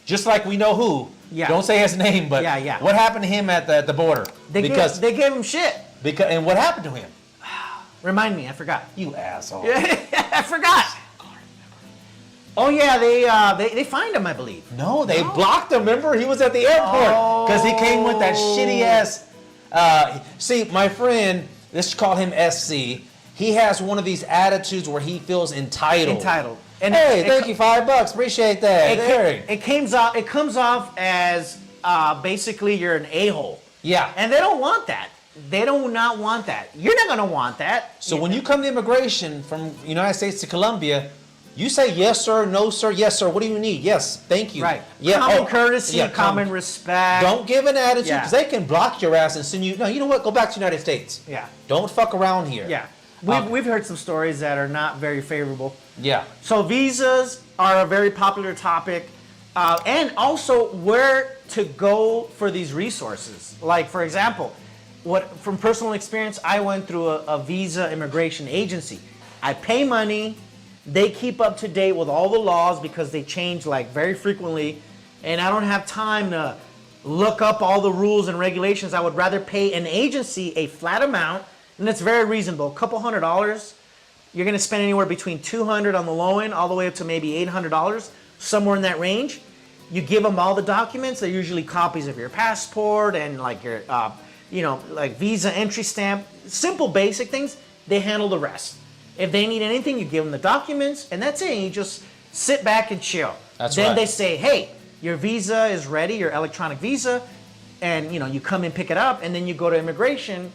just like we know who. Yeah. Don't say his name, but Yeah. what happened to him at the border? They gave him shit. And what happened to him? Remind me, I forgot. You asshole. I forgot. Oh yeah, they fined him, I believe. No, they blocked him. Remember, he was at the airport because he came with that shitty ass. See, my friend, let's call him SC. He has one of these attitudes where he feels entitled. And hey, thank you, $5. Appreciate that. It comes off as basically you're an a-hole. Yeah. And they don't want that. They do not want that. You're not gonna want that. So when you come to immigration from United States to Colombia, you say yes sir, no sir, yes sir. What do you need? Yes, thank you. Right. Yeah. Common courtesy, common respect. Don't give an attitude Yeah. because they can block your ass and send you. No, you know what? Go back to the United States. Yeah. Don't fuck around here. Yeah. We've heard some stories that are not very favorable. Yeah. So visas are a very popular topic, and also where to go for these resources. Like for example, from personal experience, I went through a visa immigration agency. I pay money, they keep up to date with all the laws because they change like very frequently, and I don't have time to look up all the rules and regulations. I would rather pay an agency a flat amount, and it's very reasonable, a couple $100. You're gonna spend anywhere between $200 on the low end, all the way up to maybe $800, somewhere in that range. You give them all the documents. They're usually copies of your passport and like your, like visa entry stamp, simple basic things. They handle the rest. If they need anything, you give them the documents, and that's it. You just sit back and chill. Then they say, hey, your visa is ready, your electronic visa, and you come and pick it up, and then you go to immigration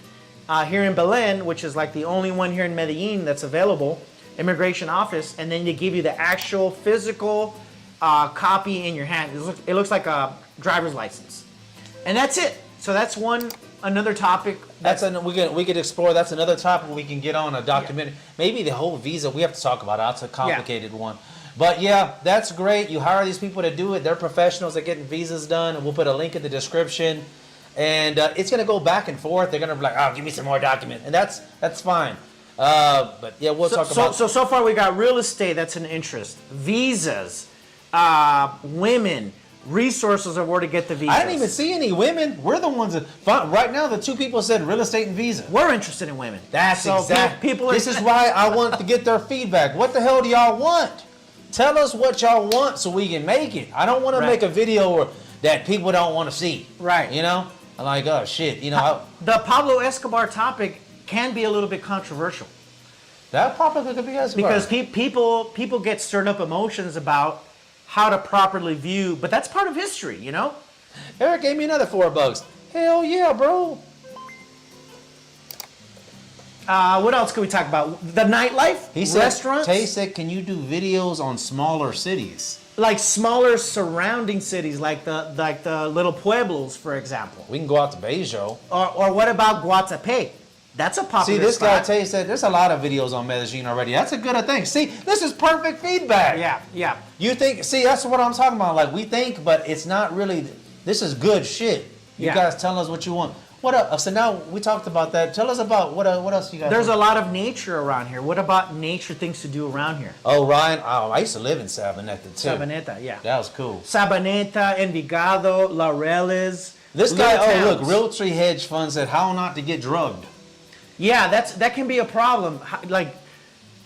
here in Belen, which is like the only one here in Medellin that's available, immigration office, and then they give you the actual physical copy in your hand. It looks like a driver's license, and that's it. So that's another topic. We could explore. That's another topic we can get on a documentary. Yeah. Maybe the whole visa we have to talk about. That's a complicated one. But yeah, that's great. You hire these people to do it. They're professionals at getting visas done, and we'll put a link in the description. And it's gonna go back and forth. They're gonna be like, "Oh, give me some more document," and that's fine. But yeah, we'll talk about. So far we got real estate. That's an interest. Visas, women. Resources of where to get the visas. I didn't even see any women. We're the ones that right now. The two people said real estate and visa. We're interested in women. That's exactly. This is why I want to get their feedback. What the hell do y'all want? Tell us what y'all want so we can make it. I don't want to make a video that people don't want to see. Right. I'm like, oh shit. The Pablo Escobar topic can be a little bit controversial. That Pablo could be Escobar. Because people get stirred up emotions about how to properly view, but that's part of history, Eric gave me another $4. Hell yeah, bro. What else can we talk about? The nightlife? He said, restaurants? Tay said, can you do videos on smaller cities? Like smaller surrounding cities, like the little pueblos, for example. We can go out to Bejo. Or what about Guatapé? That's a popular See, this spot. guy Tay said there's a lot of videos on Medellin already. That's a good thing. See, this is perfect feedback. Yeah. You think, see, that's what I'm talking about. Like, we think, but it's not really, this is good shit. You guys tell us what you want. What up? So now we talked about that. Tell us about what else you guys There's a lot of nature around here. What about nature things to do around here? Oh, Ryan, I used to live in Sabaneta too. Sabaneta, yeah. That was cool. Sabaneta, Envigado, Laureles. This guy, look, Realtree Hedge Fund said how not to get drugged. Yeah, that can be a problem. Like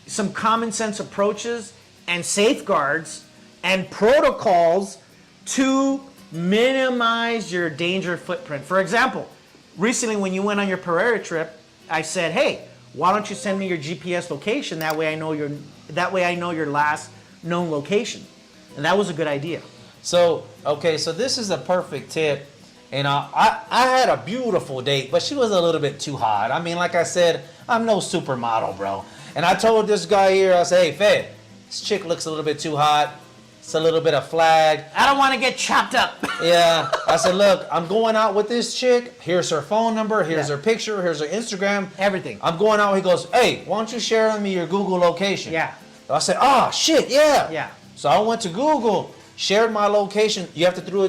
some common sense approaches and safeguards and protocols to minimize your danger footprint. For example, recently when you went on your Pereira trip, I said, "Hey, why don't you send me your GPS location? That way I know your last known location." And that was a good idea. So, okay, so this is a perfect tip. And I had a beautiful date, but she was a little bit too hot. I mean, like I said, I'm no supermodel, bro. And I told this guy here, I said, hey, Fed, this chick looks a little bit too hot. It's a little bit of flag. I don't want to get chopped up. Yeah. I said, look, I'm going out with this chick. Here's her phone number. Here's her picture. Here's her Instagram. Everything. I'm going out. He goes, hey, why don't you share with me your Google location? Yeah. I said, oh, shit, yeah. Yeah. So I went to Google, shared my location. You have to do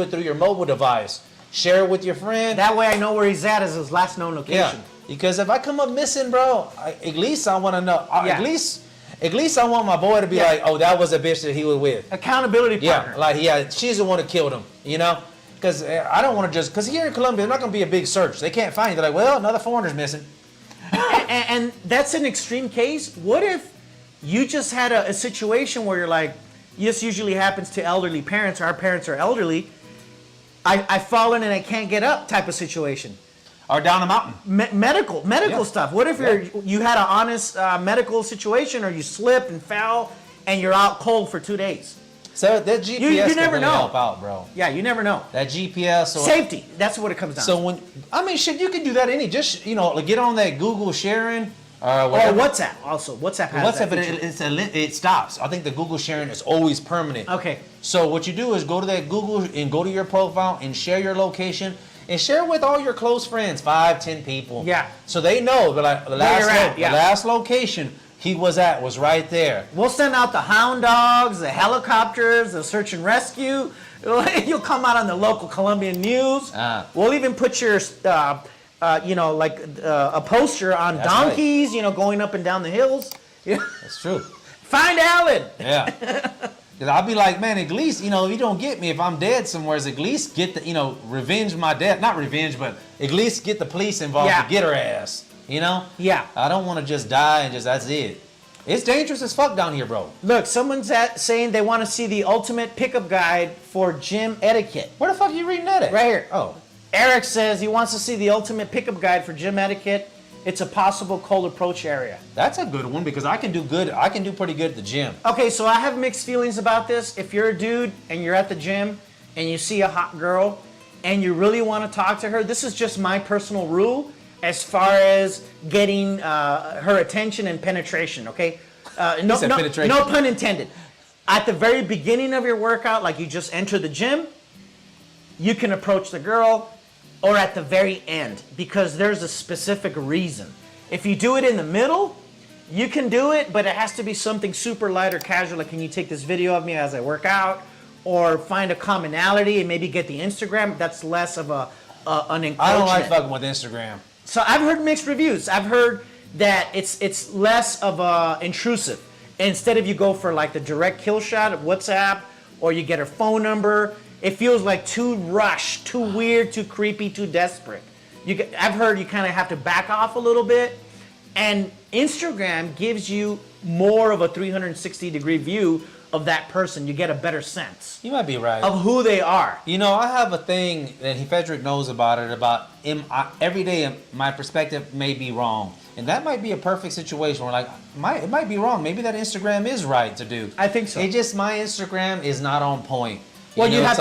it through your mobile device. Share it with your friend. That way I know where he's at as his last known location. Yeah. Because if I come up missing, bro, at least I want to know. At least I want my boy to be like, oh, that was a bitch that he was with. Accountability partner. Yeah, like, she's the one who killed him, you know? Because I don't want to just, because here in Colombia, there's not going to be a big search. They can't find you. They're like, well, another foreigner's missing. And that's an extreme case. What if you just had a situation where you're like, this usually happens to elderly parents. Our parents are elderly. I've fallen and I can't get up type of situation. Or down a mountain. Medical stuff. What if you had an honest medical situation, or you slipped and fell and you're out cold for 2 days? So that GPS you can never really know. help out, bro. Yeah, you never know. That GPS. Or, Safety. That's what it comes down to. Shit, you can do that just, like get on that Google sharing. Or whatever. WhatsApp also. WhatsApp has that feature. It stops. I think the Google sharing is always permanent. Okay. So what you do is go to that Google and go to your profile and share your location and share with all your close friends, 5, 10 people. Yeah. So they know the last location he was at was right there. We'll send out the hound dogs, the helicopters, the search and rescue. You'll come out on the local Colombian news. We'll even put your a poster on donkeys, going up and down the hills. That's true. Find Alan. Yeah. Because I'll be like, man, at least, if you don't get me, if I'm dead somewhere, at least get the, revenge my death. Not revenge, but at least get the police involved to get her ass. Yeah. I don't want to just die and that's it. It's dangerous as fuck down here, bro. Look, someone's saying they want to see the ultimate pickup guide for gym etiquette. Where the fuck are you reading that at? Right here. Oh. Eric says he wants to see the ultimate pickup guide for gym etiquette. It's a possible cold approach area. That's a good one because I can do pretty good at the gym. Okay, so I have mixed feelings about this. If you're a dude and you're at the gym and you see a hot girl and you really want to talk to her, this is just my personal rule as far as getting her attention and penetration, okay? No pun intended. At the very beginning of your workout, like you just enter the gym, you can approach the girl, or at the very end, because there's a specific reason. If you do it in the middle, you can do it, but it has to be something super light or casual, like can you take this video of me as I work out, or find a commonality and maybe get the Instagram. That's less of an encroachment. I don't like fucking with Instagram. So I've heard mixed reviews. I've heard that it's less of a intrusive. Instead of you go for like the direct kill shot of WhatsApp, or you get her phone number, it feels like too rushed, too weird, too creepy, too desperate. I've heard you kind of have to back off a little bit. And Instagram gives you more of a 360-degree view of that person. You get a better sense. You might be right. Of who they are. I have a thing that Frederick knows about it, about every day my perspective may be wrong. And that might be a perfect situation where it might be wrong. Maybe that Instagram is right to do. I think so. It just, my Instagram is not on point. Well, you have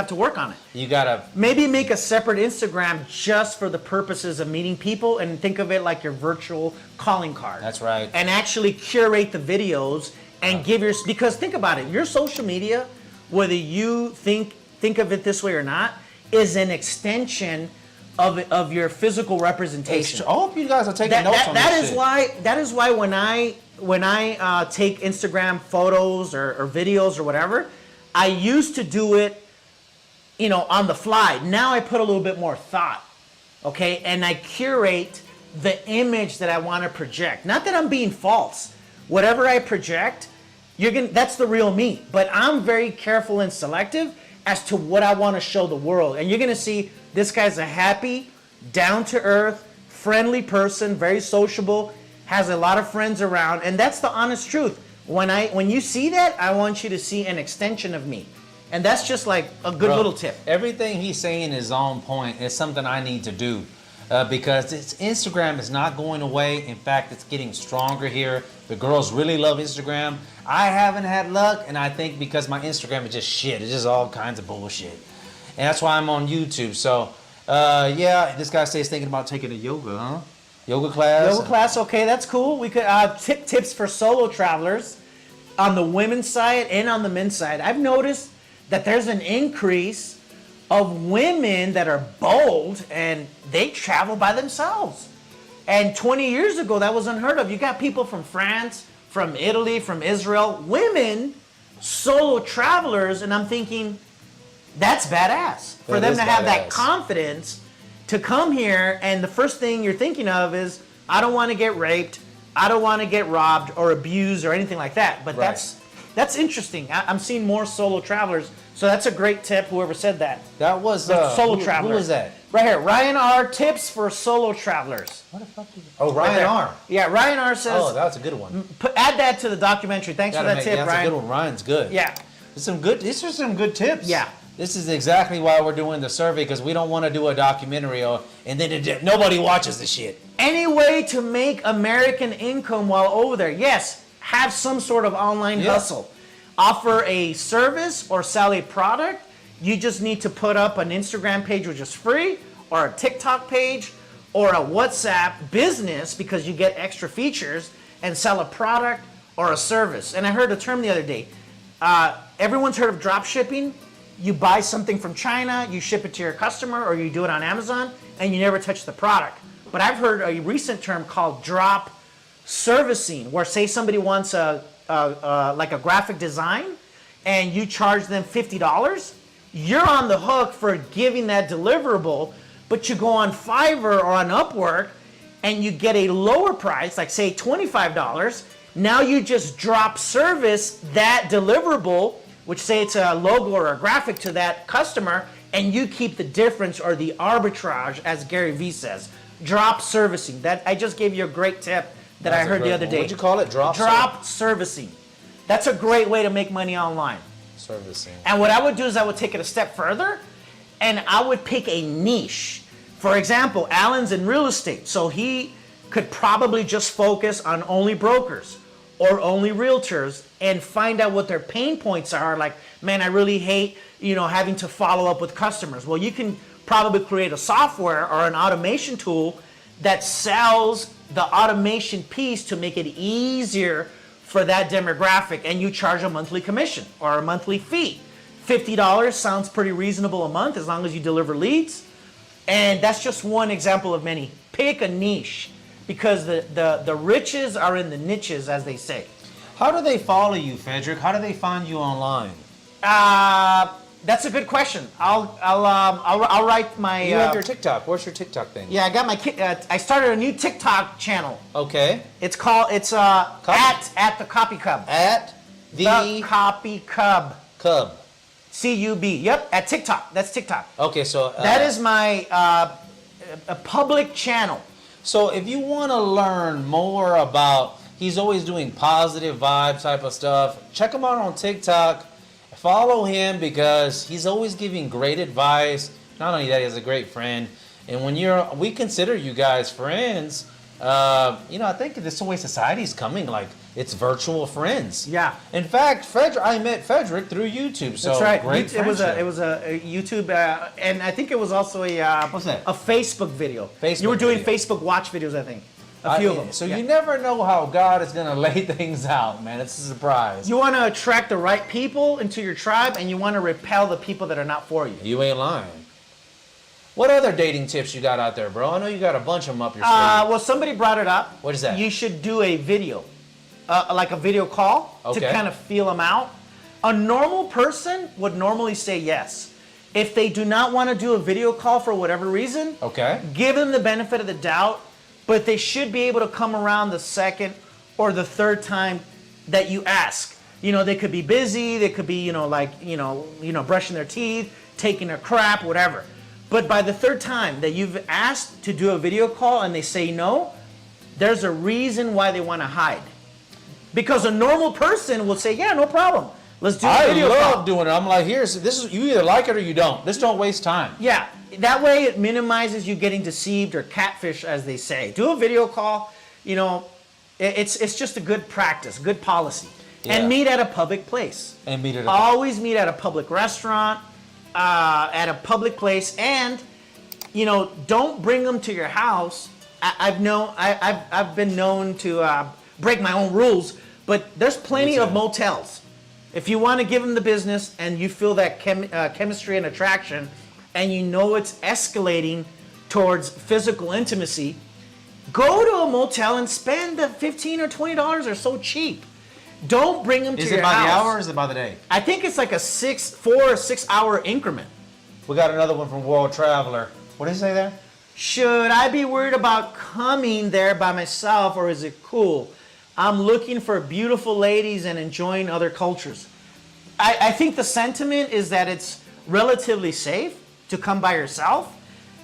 to work on it. You gotta maybe make a separate Instagram just for the purposes of meeting people, and think of it like your virtual calling card. That's right. And actually curate the videos and because think about it, your social media, whether you think of it this way or not, is an extension of your physical representation. I hope you guys are taking notes on this shit. That is why when I take Instagram photos or videos or whatever, I used to do it, on the fly. Now I put a little bit more thought, okay? And I curate the image that I want to project. Not that I'm being false. Whatever I project, that's the real me. But I'm very careful and selective as to what I want to show the world. And you're going to see this guy's a happy, down-to-earth, friendly person, very sociable, has a lot of friends around, and that's the honest truth. When you see that, I want you to see an extension of me. And that's just like a good little tip. Everything he's saying is on point. It's something I need to do because Instagram is not going away. In fact, it's getting stronger here. The girls really love Instagram. I haven't had luck, and I think because my Instagram is just shit. It's just all kinds of bullshit. and that's why I'm on YouTube. So, yeah, this guy says thinking about taking a yoga, huh? Yoga class. Yoga class, okay, that's cool. We could tips for solo travelers on the women's side and on the men's side. I've noticed that there's an increase of women that are bold and they travel by themselves. And 20 years ago, that was unheard of. You got people from France, from Italy, from Israel, women, solo travelers, and I'm thinking, that's badass. For them to have that confidence to come here, and the first thing you're thinking of is, I don't want to get raped, I don't want to get robbed or abused or anything like that. But that's interesting. I'm seeing more solo travelers, so that's a great tip, whoever said that. That was solo traveler. Who was that? Right here, Ryan R. Tips for solo travelers. What the fuck did you... Oh, Ryan R. Yeah, Ryan R. says... Oh, that's a good one. Add that to the documentary. Thanks for that tip, that's Ryan. That's a good one. Ryan's good. Yeah. These are some good tips. Yeah. This is exactly why we're doing the survey, because we don't want to do a documentary and then nobody watches the shit. Any way to make American income while over there? Yes, have some sort of online hustle. Offer a service or sell a product. You just need to put up an Instagram page which is free, or a TikTok page, or a WhatsApp business because you get extra features, and sell a product or a service. And I heard a term the other day. Everyone's heard of drop shipping. You buy something from China, you ship it to your customer, or you do it on Amazon, and you never touch the product. But I've heard a recent term called drop servicing, where say somebody wants like a graphic design, and you charge them $50. You're on the hook for giving that deliverable, but you go on Fiverr or on Upwork, and you get a lower price, like say $25. Now you just drop service that deliverable, which say it's a logo or a graphic to that customer, and you keep the difference or the arbitrage, as Gary Vee says. Drop servicing. That I just gave you a great tip that I heard the other day. What'd you call it? Drop servicing. That's a great way to make money online. Servicing. And what I would do is I would take it a step further, and I would pick a niche. For example, Alan's in real estate, so he could probably just focus on only brokers or only realtors and find out what their pain points are. Like, man, I really hate, having to follow up with customers. Well, you can probably create a software or an automation tool that sells the automation piece to make it easier for that demographic, and you charge a monthly commission or a monthly fee. $50 sounds pretty reasonable a month as long as you deliver leads. And that's just one example of many. Pick a niche, because the riches are in the niches, as they say. How do they follow you, Frederick? How do they find you online? That's a good question. I'll write my. You have your TikTok. What's your TikTok thing? Yeah, I got my. I started a new TikTok channel. Okay. It's at the Copy Cub. At the Copy Cub. Cub. CUB. Yep, at TikTok. That's TikTok. Okay, so that is my a public channel. So if you want to learn more about, he's always doing positive vibe type of stuff. Check him out on TikTok. Follow him because he's always giving great advice. Not only that, he's a great friend. And when we consider you guys friends, I think this is the way society's coming. Like, it's virtual friends. Yeah. In fact, I met Frederick through YouTube. So that's right. Great it was a YouTube, and I think it was also what's that? A Facebook video. Facebook you were doing video. Facebook watch videos, I think. A few of them. So you never know how God is going to lay things out, man. It's a surprise. You want to attract the right people into your tribe, and you want to repel the people that are not for you. You ain't lying. What other dating tips you got out there, bro? I know you got a bunch of them up your sleeve. Well, somebody brought it up. What is that? You should do a video, like a video call, to kind of feel them out. A normal person would normally say yes. If they do not want to do a video call for whatever reason, give them the benefit of the doubt, but they should be able to come around the second or the third time that you ask. They could be busy, they could be, brushing their teeth, taking a crap, whatever. But by the third time that you've asked to do a video call and they say no, there's a reason why they want to hide. Because a normal person will say, yeah, no problem. Let's do a video call. I love doing it. I'm like, you either like it or you don't. Just don't waste time. Yeah, that way it minimizes you getting deceived or catfish, as they say. Do a video call. It's just a good practice, good policy. Yeah. And meet at a public place. Always meet at a public restaurant. at a public place, and don't bring them to your house. I've been known to break my own rules, but there's plenty of motels. If you want to give them the business and you feel that chemistry and attraction, and it's escalating towards physical intimacy, go to a motel and spend the $15 or $20 or so cheap. Don't bring them to your house. Is it by the hour or is it by the day? I think it's like a 4 or 6 hour increment. We got another one from World Traveler. What did he say there? Should I be worried about coming there by myself, or is it cool? I'm looking for beautiful ladies and enjoying other cultures. I think the sentiment is that it's relatively safe to come by yourself,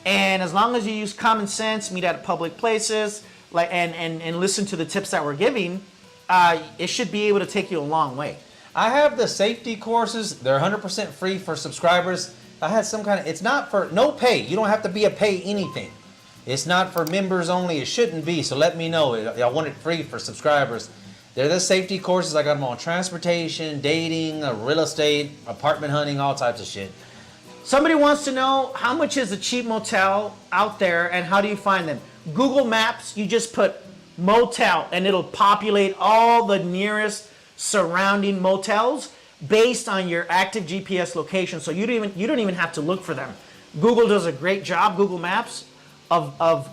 and as long as you use common sense, meet at public places, and listen to the tips that we're giving, it should be able to take you a long way. I have the safety courses. They're 100% free for subscribers. I had some kind of, it's not for, no pay. You don't have to be a pay anything. It's not for members only. It shouldn't be. So let me know. I want it free for subscribers. They're the safety courses. I got them on transportation, dating, real estate, apartment hunting, all types of shit. Somebody wants to know how much is a cheap motel out there and how do you find them? Google Maps, you just put motel and it'll populate all the nearest surrounding motels based on your active GPS location. So you don't even have to look for them. Google does a great job, Google Maps, of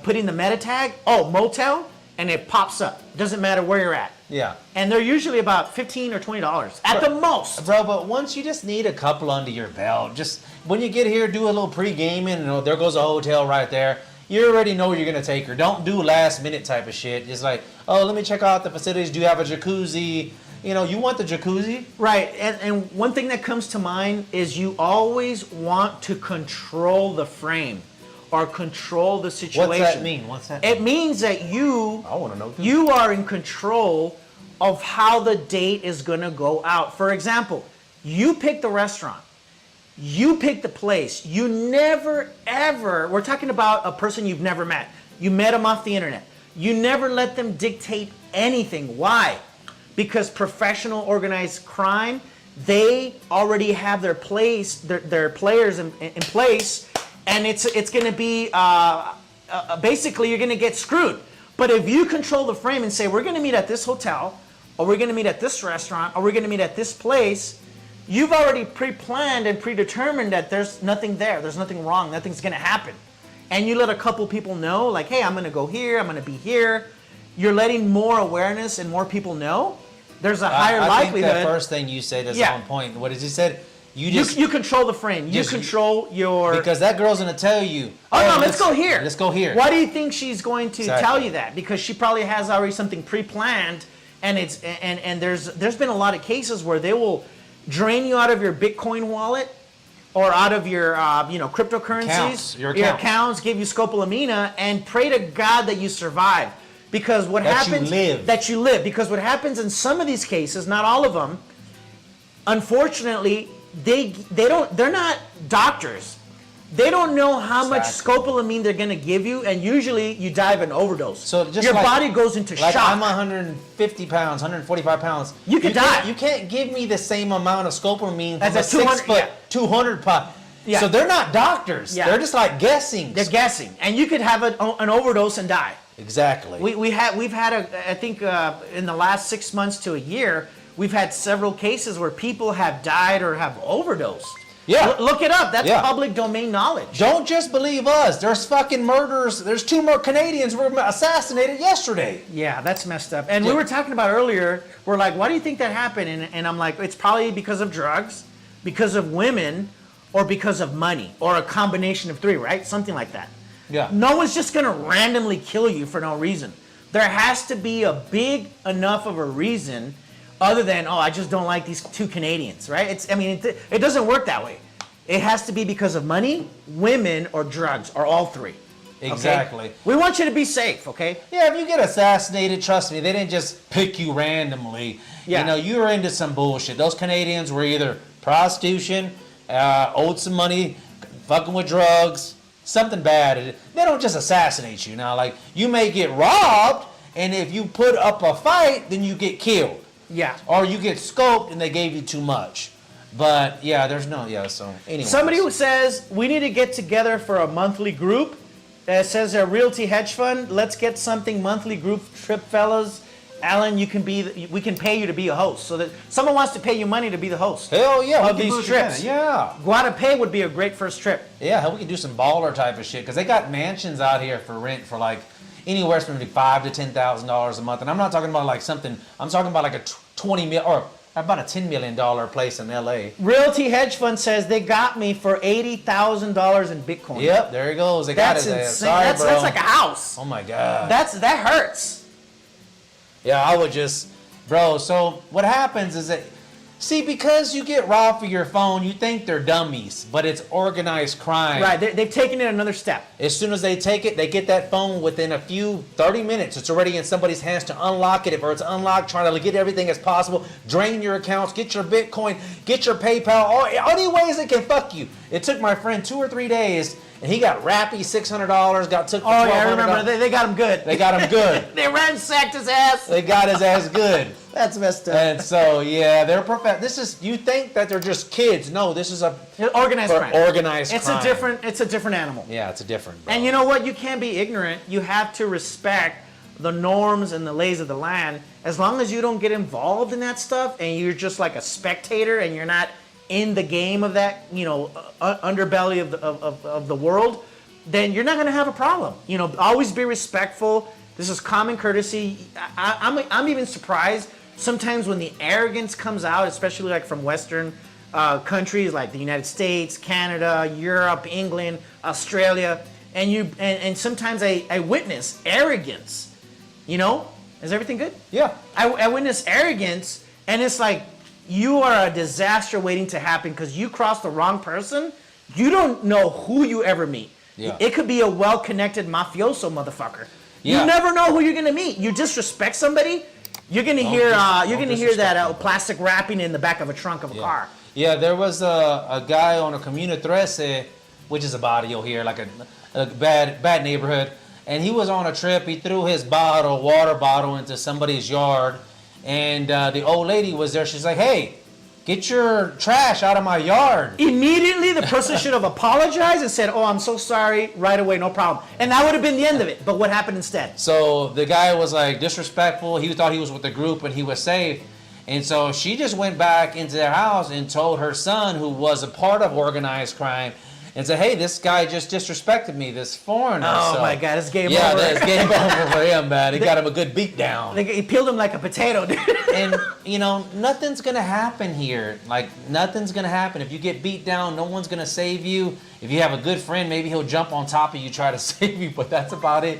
putting the meta tag, motel, and it pops up. Doesn't matter where you're at. Yeah. And they're usually about $15 or $20 at the most. Bro, but once you just need a couple under your belt, just when you get here, do a little pre-gaming, and there goes a hotel right there. You already know you're going to take her. Don't do last minute type of shit. Just like, let me check out the facilities. Do you have a jacuzzi? You want the jacuzzi. Right. And one thing that comes to mind is you always want to control the frame or control the situation. What's that mean? It means that I want to know too. you are in control of how the date is going to go out. For example, you pick the restaurant. You pick the place. You never, ever, we're talking about a person you've never met. You met them off the internet. You never let them dictate anything. Why? Because professional organized crime, they already have their players in place, and it's going to be, basically you're going to get screwed. But if you control the frame and say, we're going to meet at this hotel, or we're going to meet at this restaurant, or we're going to meet at this place, you've already pre-planned and predetermined that there's nothing there, there's nothing wrong, nothing's going to happen. And you let a couple people know, like, hey, I'm going to go here, I'm going to be here. You're letting more awareness and more people know. There's a higher likelihood. I think the first thing you said is on point. What is he said? You control the frame. You control your... Because that girl's going to tell you, let's go here. Let's go here. Why do you think she's going to tell you that? Because she probably has already something pre-planned, and there's been a lot of cases where they will drain you out of your Bitcoin wallet or out of your cryptocurrencies, your accounts, give you scopolamina, and pray to God that you survive. Because what happens that you live. Because what happens in some of these cases, not all of them, unfortunately, they're not doctors. They don't know how much scopolamine they're going to give you, and usually you die of an overdose. So just your body goes into shock. I'm 150 pounds, 145 pounds. You could die. You can't give me the same amount of scopolamine as a 6', 200 pound. Yeah. So they're not doctors. Yeah. They're just like guessing. They're guessing, and you could have an overdose and die. Exactly. We've had I think in the last 6 months to a year, we've had several cases where people have died or have overdosed. Yeah. Look it up. That's public domain knowledge. Don't just believe us. There's fucking murders. There's 2 more Canadians were assassinated yesterday. Yeah, that's messed up. And we were talking about earlier, we're like, why do you think that happened? And I'm like, it's probably because of drugs, because of women, or because of money, or a combination of 3, right? Something like that. Yeah. No one's just going to randomly kill you for no reason. There has to be a big enough of a reason other than, I just don't like these 2 Canadians, right? It doesn't work that way. It has to be because of money, women, or drugs, or all 3. Exactly. Okay? We want you to be safe, okay? Yeah, if you get assassinated, trust me, they didn't just pick you randomly. Yeah. You were into some bullshit. Those Canadians were either prostitution, owed some money, fucking with drugs, something bad. They don't just assassinate you. Now, like, you may get robbed, and if you put up a fight, then you get killed. Yeah. Or you get scoped and they gave you too much. But yeah, there's no so anyway. Somebody who says we need to get together for a monthly group. It says a realty hedge fund. Let's get something monthly group trip, fellas. Alan, we can pay you to be a host. So that someone wants to pay you money to be the host. Hell yeah, of these trips. Yeah. Guadalupe would be a great first trip. Yeah, we could do some baller type of shit because they got mansions out here for rent for like anywhere from $5,000 to $10,000 a month, and I'm not talking about like something. I'm talking about like a $20 million or about a $10 million place in LA. Realty hedge fund says they got me for $80,000 in Bitcoin. Yep, there he goes. They got That's his ass. insane. Sorry, That's bro. like a house. Oh my god. That hurts. Yeah, I would just, bro. So what happens is that, see, because you get robbed for your phone, you think they're dummies, but it's organized crime. Right, they've taken it another step. As soon as they take it, they get that phone within 30 minutes. It's already in somebody's hands to unlock it. If it's unlocked, trying to get everything as possible, drain your accounts, get your Bitcoin, get your PayPal, all any ways they can fuck you. It took my friend 2 or 3 days, and he got Rappy $600, got took for $1,200. Oh yeah, I remember. They got him good. They got him good. They ransacked his ass. They got his ass good. That's messed up. And so, yeah, they're This is, you think that they're just kids. No, this is Organized crime. Organized It's crime. It's a different animal. Yeah, it's a different. Bro. And you know what? You can't be ignorant. You have to respect the norms and the lays of the land. As long as you don't get involved in that stuff and you're just like a spectator and you're not in the game of that, underbelly of the world, then you're not going to have a problem. Always be respectful. This is common courtesy. I'm even surprised sometimes when the arrogance comes out, especially like from Western countries like the United States, Canada, Europe, England, Australia, and sometimes I witness arrogance. Is everything good? Yeah. I witness arrogance, and it's like you are a disaster waiting to happen because you crossed the wrong person. You don't know who you ever meet. Yeah. It could be a well-connected mafioso motherfucker. Yeah. You never know who you're gonna meet. You disrespect somebody, you're gonna hear that plastic wrapping in the back of a trunk of a car. Yeah, there was a guy on a Comuna 13, which is a barrio here, like a bad neighborhood, and he was on a trip. He threw his water bottle into somebody's yard, and the old lady was there. She's like, "Hey, get your trash out of my yard." Immediately, the person should have apologized and said, "Oh, I'm so sorry," right away, no problem. And that would have been the end of it. But what happened instead? So the guy was like disrespectful. He thought he was with the group and he was safe. And so she just went back into their house and told her son, who was a part of organized crime, and said, "Hey, this guy just disrespected me, this foreigner." Oh my God, it's game over. Yeah, it's game over for him, man. He got him a good beat down. He peeled him like a potato, dude. And, nothing's going to happen here. Like, nothing's going to happen. If you get beat down, no one's going to save you. If you have a good friend, maybe he'll jump on top of you, try to save you, but that's about it.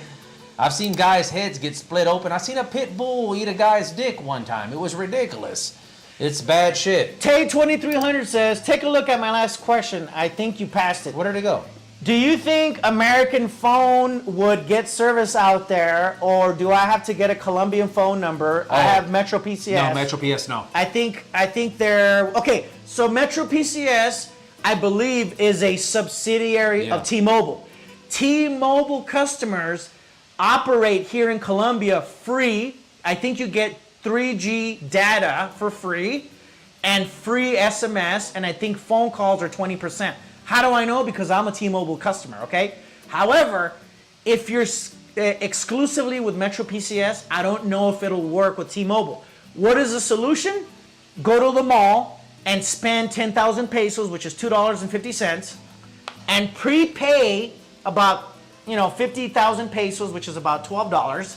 I've seen guys' heads get split open. I've seen a pit bull eat a guy's dick one time. It was ridiculous. It's bad shit. Tay2300 says, take a look at my last question. I think you passed it. Where did it go? Do you think American Phone would get service out there, or do I have to get a Colombian phone number? I have Metro PCS. No, Metro PS, no. I think they're okay. So Metro PCS, I believe, is a subsidiary of T-Mobile. T-Mobile customers operate here in Colombia free. I think you get 3G data for free and free SMS, and I think phone calls are 20%. How do I know? Because I'm a T-Mobile customer, okay? However, if you're exclusively with Metro PCS, I don't know if it'll work with T-Mobile. What is the solution? Go to the mall and spend 10,000 pesos, which is $2.50, and prepay about 50,000 pesos, which is about $12.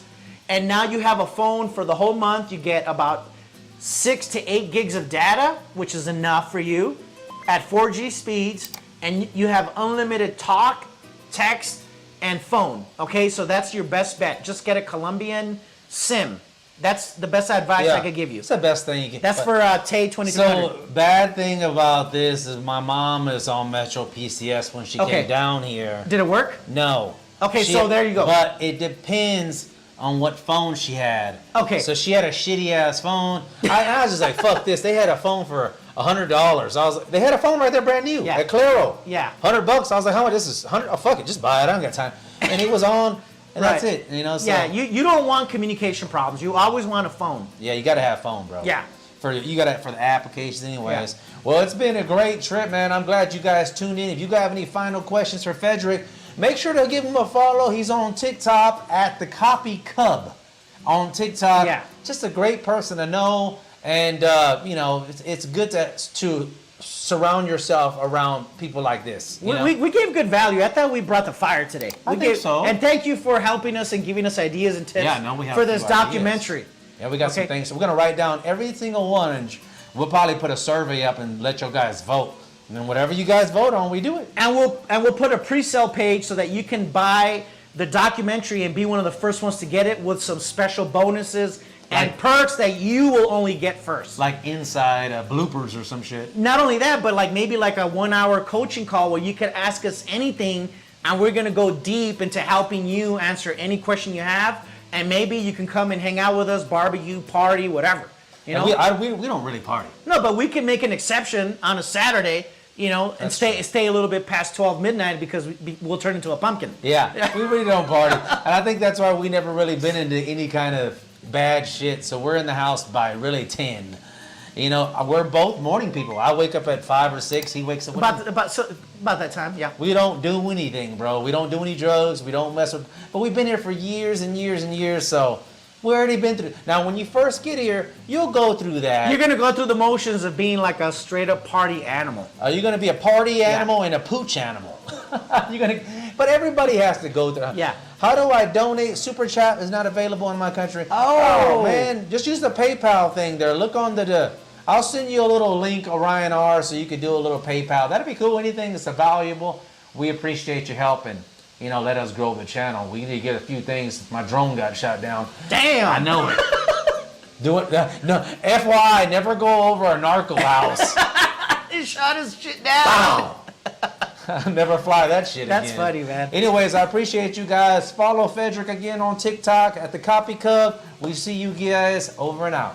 And now you have a phone for the whole month. You get about 6 to 8 gigs of data, which is enough for you at 4G speeds. And you have unlimited talk, text, and phone. Okay, so that's your best bet. Just get a Colombian SIM. That's the best advice I could give you. It's the best thing you can. That's for Tay2300. So, bad thing about this is my mom is on Metro PCS when she came down here. Did it work? No. Okay, so there you go. But it depends on what phone she had. Okay. So she had a shitty ass phone. I was just like, fuck this. They had a phone for $100. They had a phone right there, brand new, at Claro. Yeah. $100. I was like, how much? This is 100. Oh, fuck it, just buy it. I don't got time. And it was on, and that's it. So, yeah, you don't want communication problems. You always want a phone. Yeah, you got to have phone, bro. Yeah. for the applications anyways. Well, it's been a great trip, man. I'm glad you guys tuned in. If you guys have any final questions for Frederick, make sure to give him a follow. He's on TikTok at the Copy Cub on TikTok. Yeah. Just a great person to know, and you know, it's good to surround yourself around people like this. You know? We gave good value. I thought we brought the fire today. I think so. And thank you for helping us and giving us ideas and tips for this documentary. Yeah, we got some things. So we're gonna write down every single one, and we'll probably put a survey up and let your guys vote. And then whatever you guys vote on, we do it. And we'll put a pre-sale page so that you can buy the documentary and be one of the first ones to get it with some special bonuses and perks that you will only get first. Like inside bloopers or some shit. Not only that, but like maybe like a 1-hour coaching call where you could ask us anything, and we're gonna go deep into helping you answer any question you have, and maybe you can come and hang out with us, barbecue, party, whatever. You know, we don't really party. no, but we can make an exception on a Saturday, you know, and stay a little bit past 12 midnight because we'll turn into a pumpkin. Yeah, we really don't party, and I think that's why we never really been into any kind of bad shit. So we're in the house by really 10. You know, we're both morning people. I wake up at 5 or 6. He wakes up About that time, yeah. We don't do anything, bro. We don't do any drugs. We don't mess with. But we've been here for years and years and years, so we already been through. Now, when you first get here, you'll go through that. You're gonna go through the motions of being like a straight up party animal. You're gonna be a party animal and a pooch animal. But everybody has to go through. Yeah. How do I donate? Super Chat is not available in my country. Oh. Man, just use the PayPal thing there. Look on I'll send you a little link, Orion R, so you can do a little PayPal. That'd be cool. Anything that's valuable, we appreciate your help and, you know, let us grow the channel. We need to get a few things. My drone got shot down. Damn. I know it. Do it. No, FYI, never go over a narco house. He shot his shit down. Wow. Never fly that shit again. That's funny, man. Anyways, I appreciate you guys. Follow Frederick again on TikTok at the Copy Cub. We see you guys over and out.